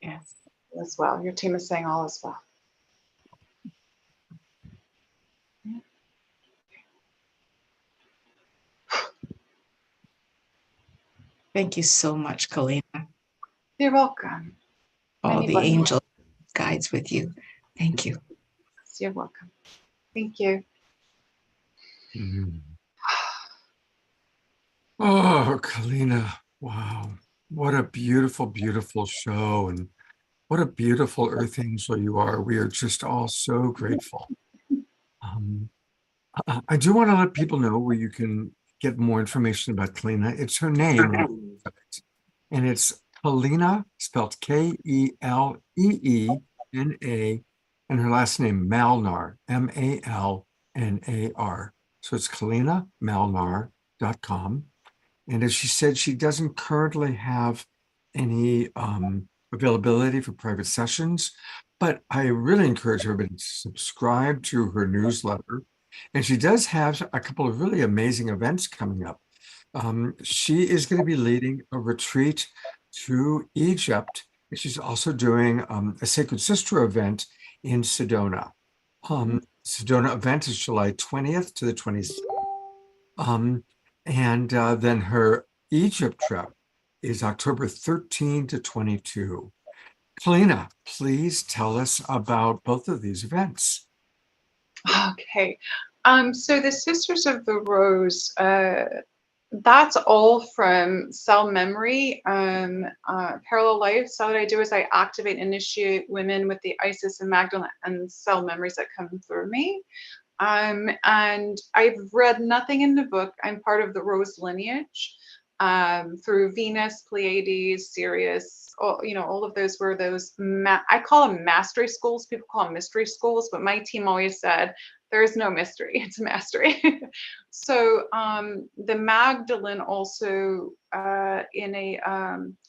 Yes. As well. Your team is saying all as well. Thank you so much, Kalina. You're welcome. All Many the blessings. angel guides with you. Thank you. You're welcome. Thank you. Mhm. Oh, Kalina, wow. What a beautiful, beautiful show. And what a beautiful earth angel you are. We are just all so grateful. I do want to let people know where you can get more information about Kalina. It's her name, and it's Kalina, spelled K-E-L-E-E-N-A, and her last name, Malnar, M-A-L-N-A-R. So it's kalinamalnar.com. And as she said, she doesn't currently have any availability for private sessions, but I really encourage everybody to subscribe to her newsletter. And she does have a couple of really amazing events coming up. She is going to be leading a retreat to Egypt. And she's also doing a Sacred Sister event in Sedona. Sedona event is July 20th to the 27th. And then her Egypt trip is October 13 to 22. Kalina, please tell us about both of these events. Okay. So the Sisters of the Rose, that's all from cell memory, parallel life. So what I do is I activate and initiate women with the Isis and Magdalene and cell memories that come through me. And I've read nothing in the book. I'm part of the Rose lineage, through Venus, Pleiades, Sirius, all of those were those, I call them mastery schools. People call them mystery schools, but my team always said, there's no mystery, it's mastery. So the Magdalene also, in a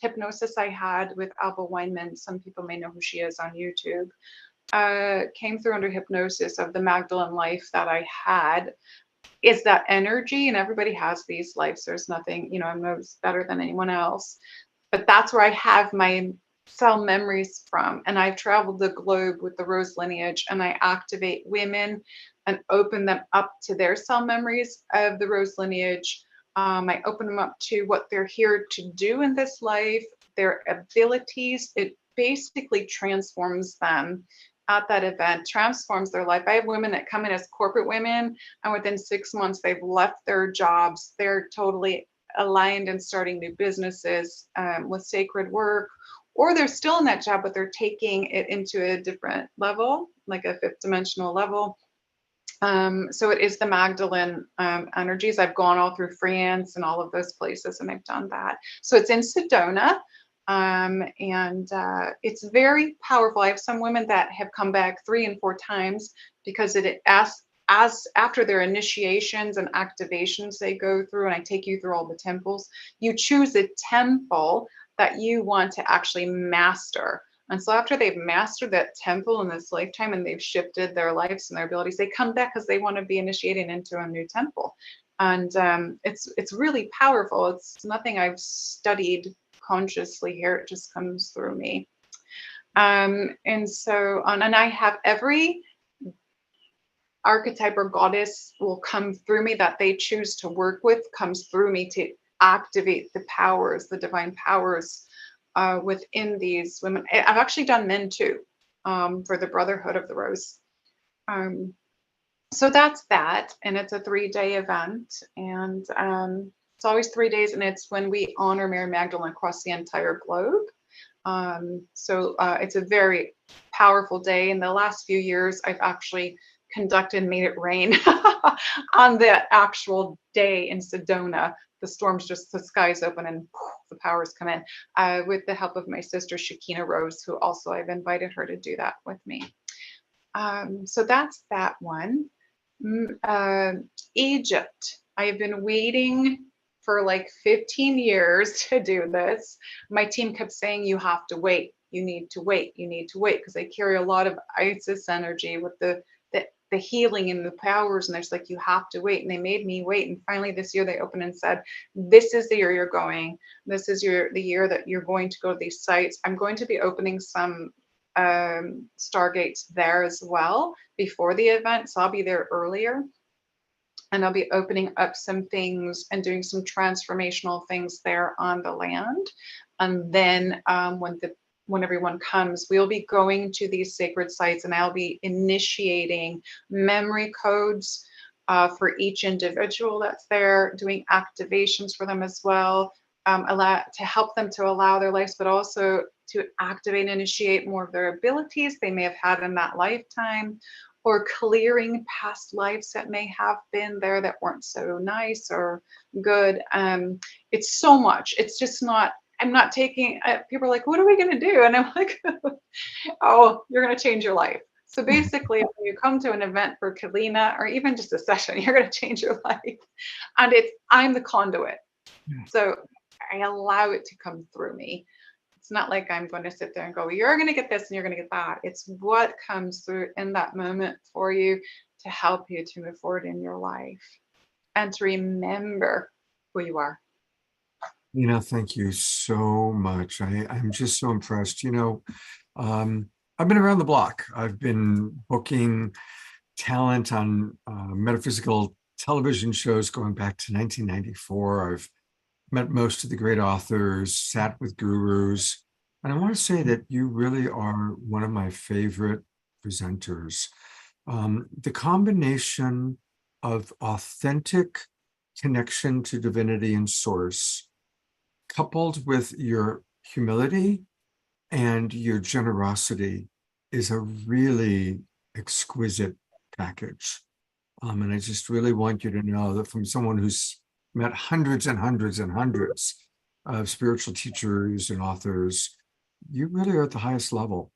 hypnosis I had with Alba Weinman, some people may know who she is on YouTube, came through under hypnosis of the Magdalene life that I had, is that energy, and everybody has these lives. There's nothing, I'm no better than anyone else, but that's where I have my cell memories from. And I've traveled the globe with the Rose lineage, and I activate women and open them up to their cell memories of the Rose lineage. I open them up to what they're here to do in this life, their abilities. It basically transforms them at that event, transforms their life. I have women that come in as corporate women, and within 6 months, they've left their jobs. They're totally aligned and starting new businesses with sacred work, or they're still in that job, but they're taking it into a different level, like a fifth dimensional level. So it is the Magdalene energies. I've gone all through France and all of those places, and I've done that. So it's in Sedona. And it's very powerful. I have some women that have come back 3 and 4 times because it as after their initiations and activations they go through, and I take you through all the temples, you choose a temple that you want to actually master. And so after they've mastered that temple in this lifetime and they've shifted their lives and their abilities, they come back because they want to be initiated into a new temple. And it's really powerful. It's nothing I've studied consciously here. It just comes through me. And so on, and I have every archetype or goddess will come through me that they choose to work with, comes through me to activate the powers, the divine powers within these women. I've actually done men too, for the Brotherhood of the Rose. So that's that, and it's a 3-day event, and it's always 3 days, and it's when we honor Mary Magdalene across the entire globe. So it's a very powerful day. In the last few years, I've actually conducted Made It Rain on the actual day in Sedona. The storms just, the skies open and the powers come in, with the help of my sister, Shakina Rose, who also I've invited her to do that with me. So that's that one. Egypt. I have been waiting for like 15 years to do this. My team kept saying, you have to wait. You need to wait. You need to wait, because I carry a lot of Isis energy with the healing and the powers, and there's like, you have to wait. And they made me wait. And finally this year they opened and said, this is the year you're going. This is the year that you're going to go to these sites. I'm going to be opening some stargates there as well before the event. So I'll be there earlier, and I'll be opening up some things and doing some transformational things there on the land. And then when everyone comes, we'll be going to these sacred sites, and I'll be initiating memory codes for each individual that's there, doing activations for them as well, to help them to allow their lives, but also to activate and initiate more of their abilities they may have had in that lifetime, or clearing past lives that may have been there that weren't so nice or good. It's so much. It's just not, I'm not taking, people are like, what are we going to do? And I'm like, oh, you're going to change your life. So basically, when you come to an event for Kalina, or even just a session, you're going to change your life. And I'm the conduit. So I allow it to come through me. It's not like I'm going to sit there and go, you're going to get this and you're going to get that. It's what comes through in that moment for you to help you to move forward in your life and to remember who you are. Thank you so much. I'm just so impressed. I've been around the block. I've been booking talent on metaphysical television shows going back to 1994. I've met most of the great authors, sat with gurus. And I want to say that you really are one of my favorite presenters. The combination of authentic connection to divinity and source, coupled with your humility and your generosity, is a really exquisite package. And I just really want you to know that from someone who's met hundreds and hundreds and hundreds of spiritual teachers and authors, you really are at the highest level.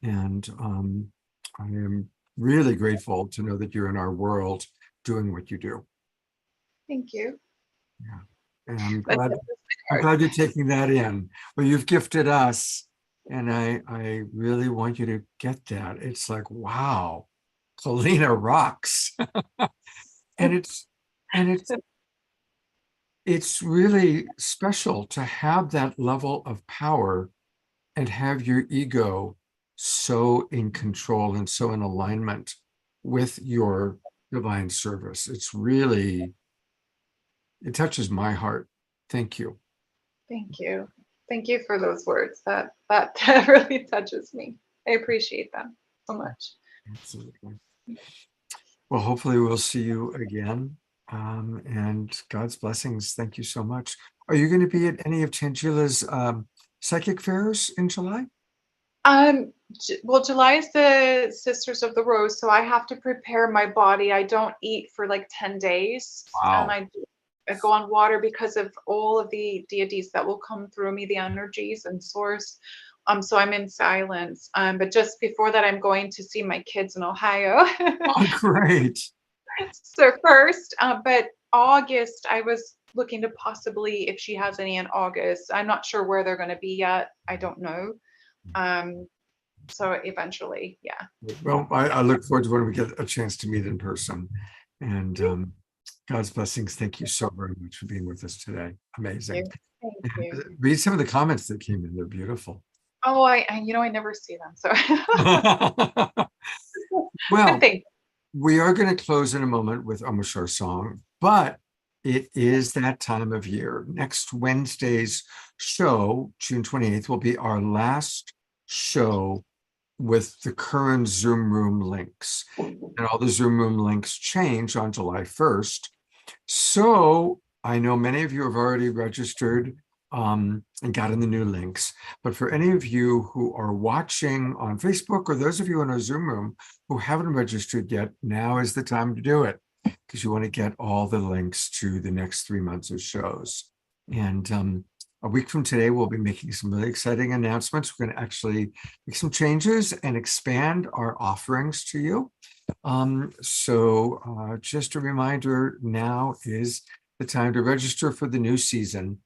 And I am really grateful to know that you're in our world doing what you do. Thank you. Yeah. And I'm glad you're taking that in. Well, you've gifted us, and I really want you to get that. It's like, wow, Kalina rocks. and it's really special to have that level of power and have your ego so in control and so in alignment with your divine service. It touches my heart. Thank you. Thank you. Thank you for those words. That really touches me. I appreciate them so much. Absolutely. Well, hopefully we'll see you again. And God's blessings. Thank you so much. Are you going to be at any of Tangila's psychic fairs in July? Well, July is the Sisters of the Rose, so I have to prepare my body. I don't eat for like 10 days. Wow. I go on water because of all of the deities that will come through me, the energies and source. So I'm in silence. But just before that, I'm going to see my kids in Ohio. Oh, great. So first, but August, I was looking to possibly, if she has any in August, I'm not sure where they're going to be yet. I don't know. So eventually, yeah. Well, I look forward to when we get a chance to meet in person. And God's blessings. Thank you so very much for being with us today. Amazing. Thank you. Read some of the comments that came in. They're beautiful. Oh, I never see them. So Well, thank you. we are going to close in a moment with a Mashar song, but it is that time of year. Next Wednesday's show, June 28th, will be our last show with the current Zoom room links. And all the Zoom room links change on July 1st. So I know many of you have already registered and gotten the new links. But for any of you who are watching on Facebook, or those of you in our Zoom room who haven't registered yet, now is the time to do it, because you want to get all the links to the next 3 months of shows. And a week from today, we'll be making some really exciting announcements. We're going to actually make some changes and expand our offerings to you. So just a reminder, now is the time to register for the new season.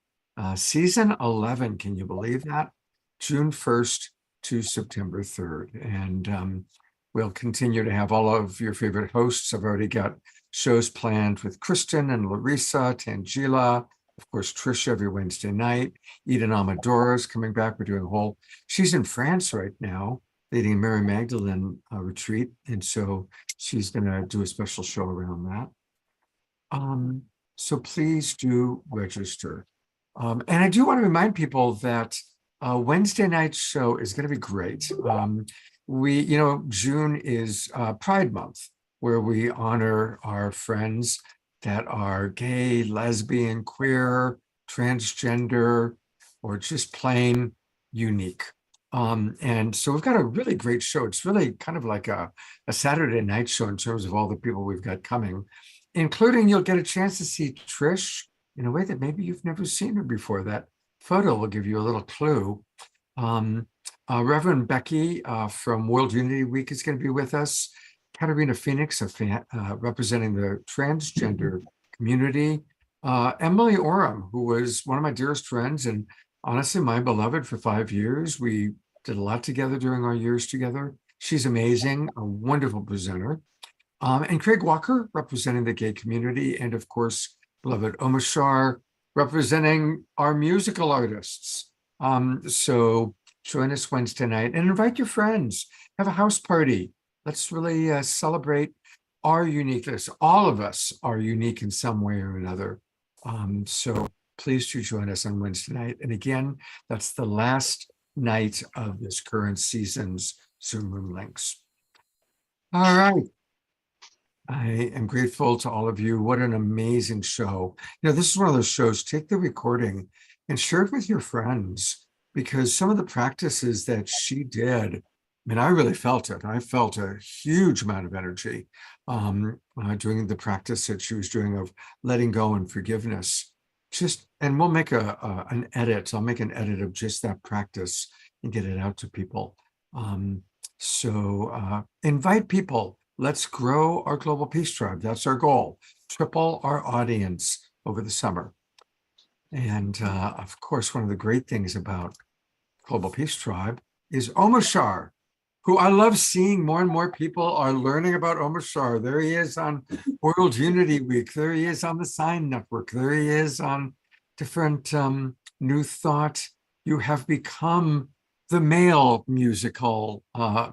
Season 11, can you believe that? June 1st to September 3rd. And we'll continue to have all of your favorite hosts. I've already got shows planned with Kristen and Larissa, Tangela, of course, Trisha every Wednesday night. Eden Amadora is coming back. We're doing a whole, she's in France right now, leading a Mary Magdalene retreat. And so she's going to do a special show around that. So please do register. And I do want to remind people that Wednesday night show is going to be great. June is Pride Month, where we honor our friends that are gay, lesbian, queer, transgender, or just plain unique. And so we've got a really great show. It's really kind of like a Saturday night show in terms of all the people we've got coming, including you'll get a chance to see Trish in a way that maybe you've never seen her before. That photo will give you a little clue. Reverend Becky from World Unity Week is going to be with us. Katarina Phoenix, representing the transgender community. Emily Oram, who was one of my dearest friends and honestly my beloved for 5 years. We did a lot together during our years together. She's amazing, a wonderful presenter. And Craig Walker, representing the gay community, and of course, beloved Omashar, representing our musical artists. So join us Wednesday night and invite your friends. Have a house party. Let's really celebrate our uniqueness. All of us are unique in some way or another. So please do join us on Wednesday night. And again, that's the last night of this current season's Zoom Room links. All right. I am grateful to all of you. What an amazing show. This is one of those shows, take the recording and share it with your friends, because some of the practices that she did, I really felt it. I felt a huge amount of energy doing the practice that she was doing of letting go and forgiveness. And we'll make an edit. I'll make an edit of just that practice and get it out to people. So invite people. Let's grow our Global Peace Tribe. That's our goal. Triple our audience over the summer. And of course, one of the great things about Global Peace Tribe is Omashar, who I love seeing. More and more people are learning about Omashar. There he is on World Unity Week. There he is on the Sign Network. There he is on different New Thought. You have become the male musical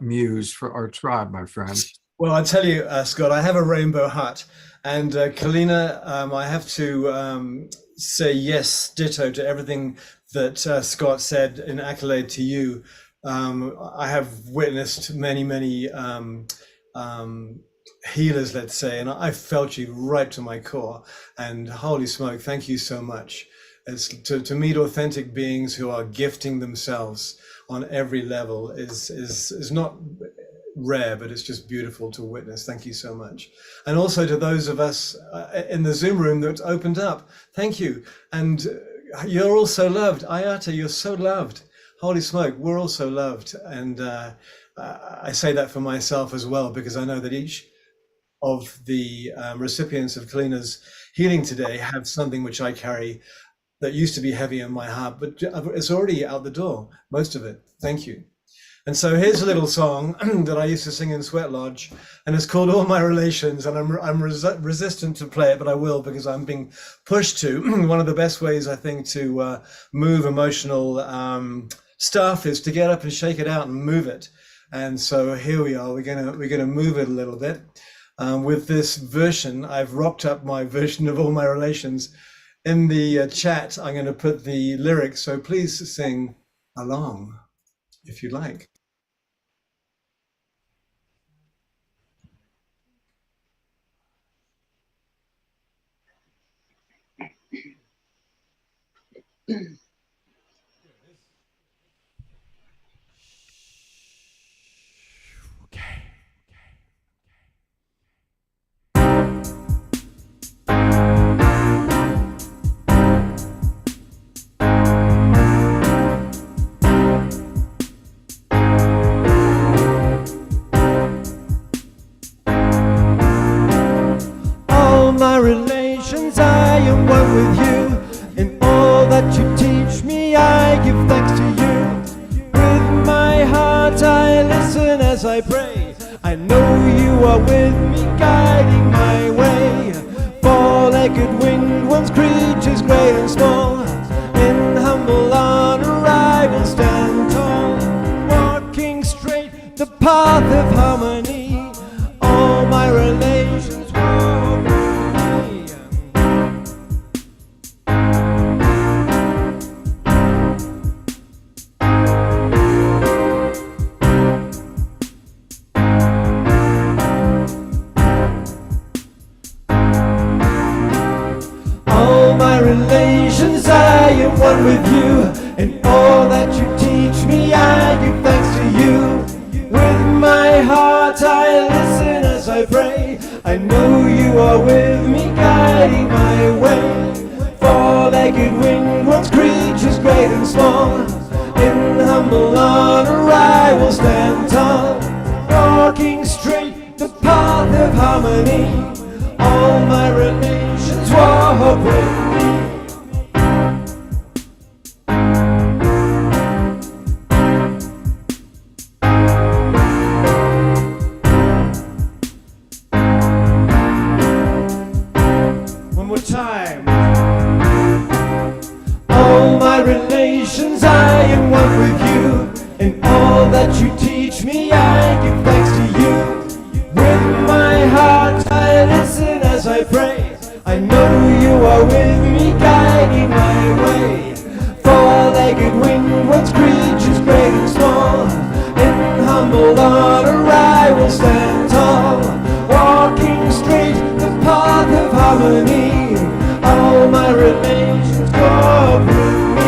muse for our tribe, my friend. Well, I tell you, Scott, I have a rainbow hat, and Kalina, I have to say yes, ditto to everything that Scott said in accolade to you. I have witnessed many healers, let's say, and I felt you right to my core. And holy smoke, thank you so much. It's to meet authentic beings who are gifting themselves on every level is not rare, but it's just beautiful to witness. Thank you so much. And also to those of us in the Zoom room that opened up, thank you. And you're all so loved. Ayata, you're so loved. Holy smoke, we're all so loved. And I say that for myself as well, because I know that each of the recipients of Kalina's healing today have something which I carry that used to be heavy in my heart, but it's already out the door, most of it. Thank you. And so here's a little song that I used to sing in Sweat Lodge, and it's called All My Relations, and I'm resistant to play it, but I will, because I'm being pushed to. One of the best ways, I think, to move emotional stuff is to get up and shake it out and move it. And so here we are. We're gonna move it a little bit. With this version, I've rocked up my version of All My Relations. In the chat, I'm going to put the lyrics, so please sing along if you like. My relations, I am one with you. In all that you teach me, I give thanks to you. With my heart I listen as I pray. I know you are with me, guiding my way. Four-legged winged ones, creatures great and small. In humble honor I will stand tall, walking straight the path of harmony. All my relations walk with me. I am one with you. In all that you teach me, I give thanks to you. With my heart I listen as I pray. I know you are with me, guiding my way. Four-legged winged ones, creatures great and small. In humble honor I will stand tall, walking straight the path of harmony. All my relations walk with me. one with you. In all that you teach me, I give thanks to you. With my heart I listen as I pray. I know you are with me, guiding my way. Four-legged winged creatures, great and small. In humble honor I will stand tall, walking straight the path of harmony. All my relations go up with me.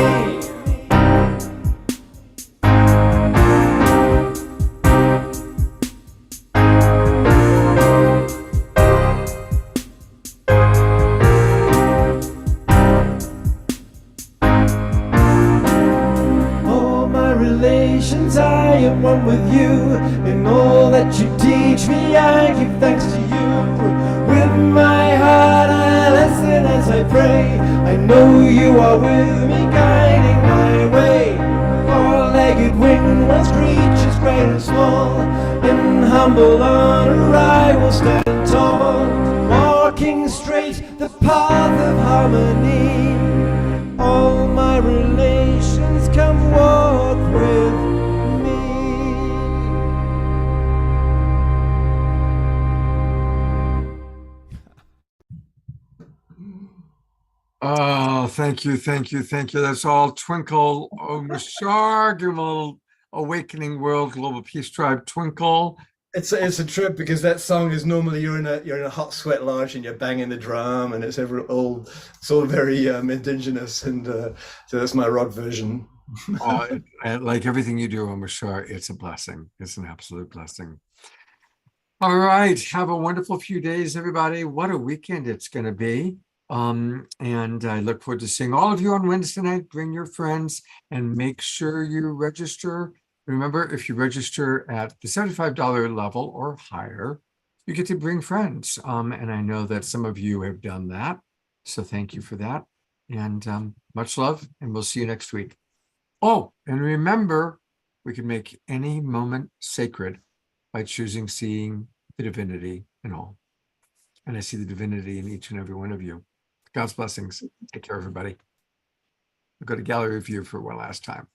All my relations, I am one with you. In all that you teach me, I give thanks to you. With my heart I listen as I pray. I know you are with me, guiding my way. Four-legged winged creatures, great and small. In humble honor I will stand tall, walking straight the path of harmony. All my relations come walk with me. Oh, thank you, thank you, thank you. That's all Twinkle O'Mushargimal, Awakening World Global Peace Tribe. Twinkle. It's a trip because that song is normally you're in a hot sweat lodge and you're banging the drum and it's all very indigenous, and so that's my rock version. Like everything you do, O'Mushar, it's a blessing. It's an absolute blessing. All right, have a wonderful few days, everybody. What a weekend it's going to be. And I look forward to seeing all of you on Wednesday night. Bring your friends and make sure you register. Remember, if you register at the $75 level or higher, you get to bring friends. And I know that some of you have done that. So thank you for that. And much love, and we'll see you next week. Oh, and remember, we can make any moment sacred by choosing seeing the divinity in all. And I see the divinity in each and every one of you. God's blessings. Take care, everybody. We'll go to gallery view for one last time.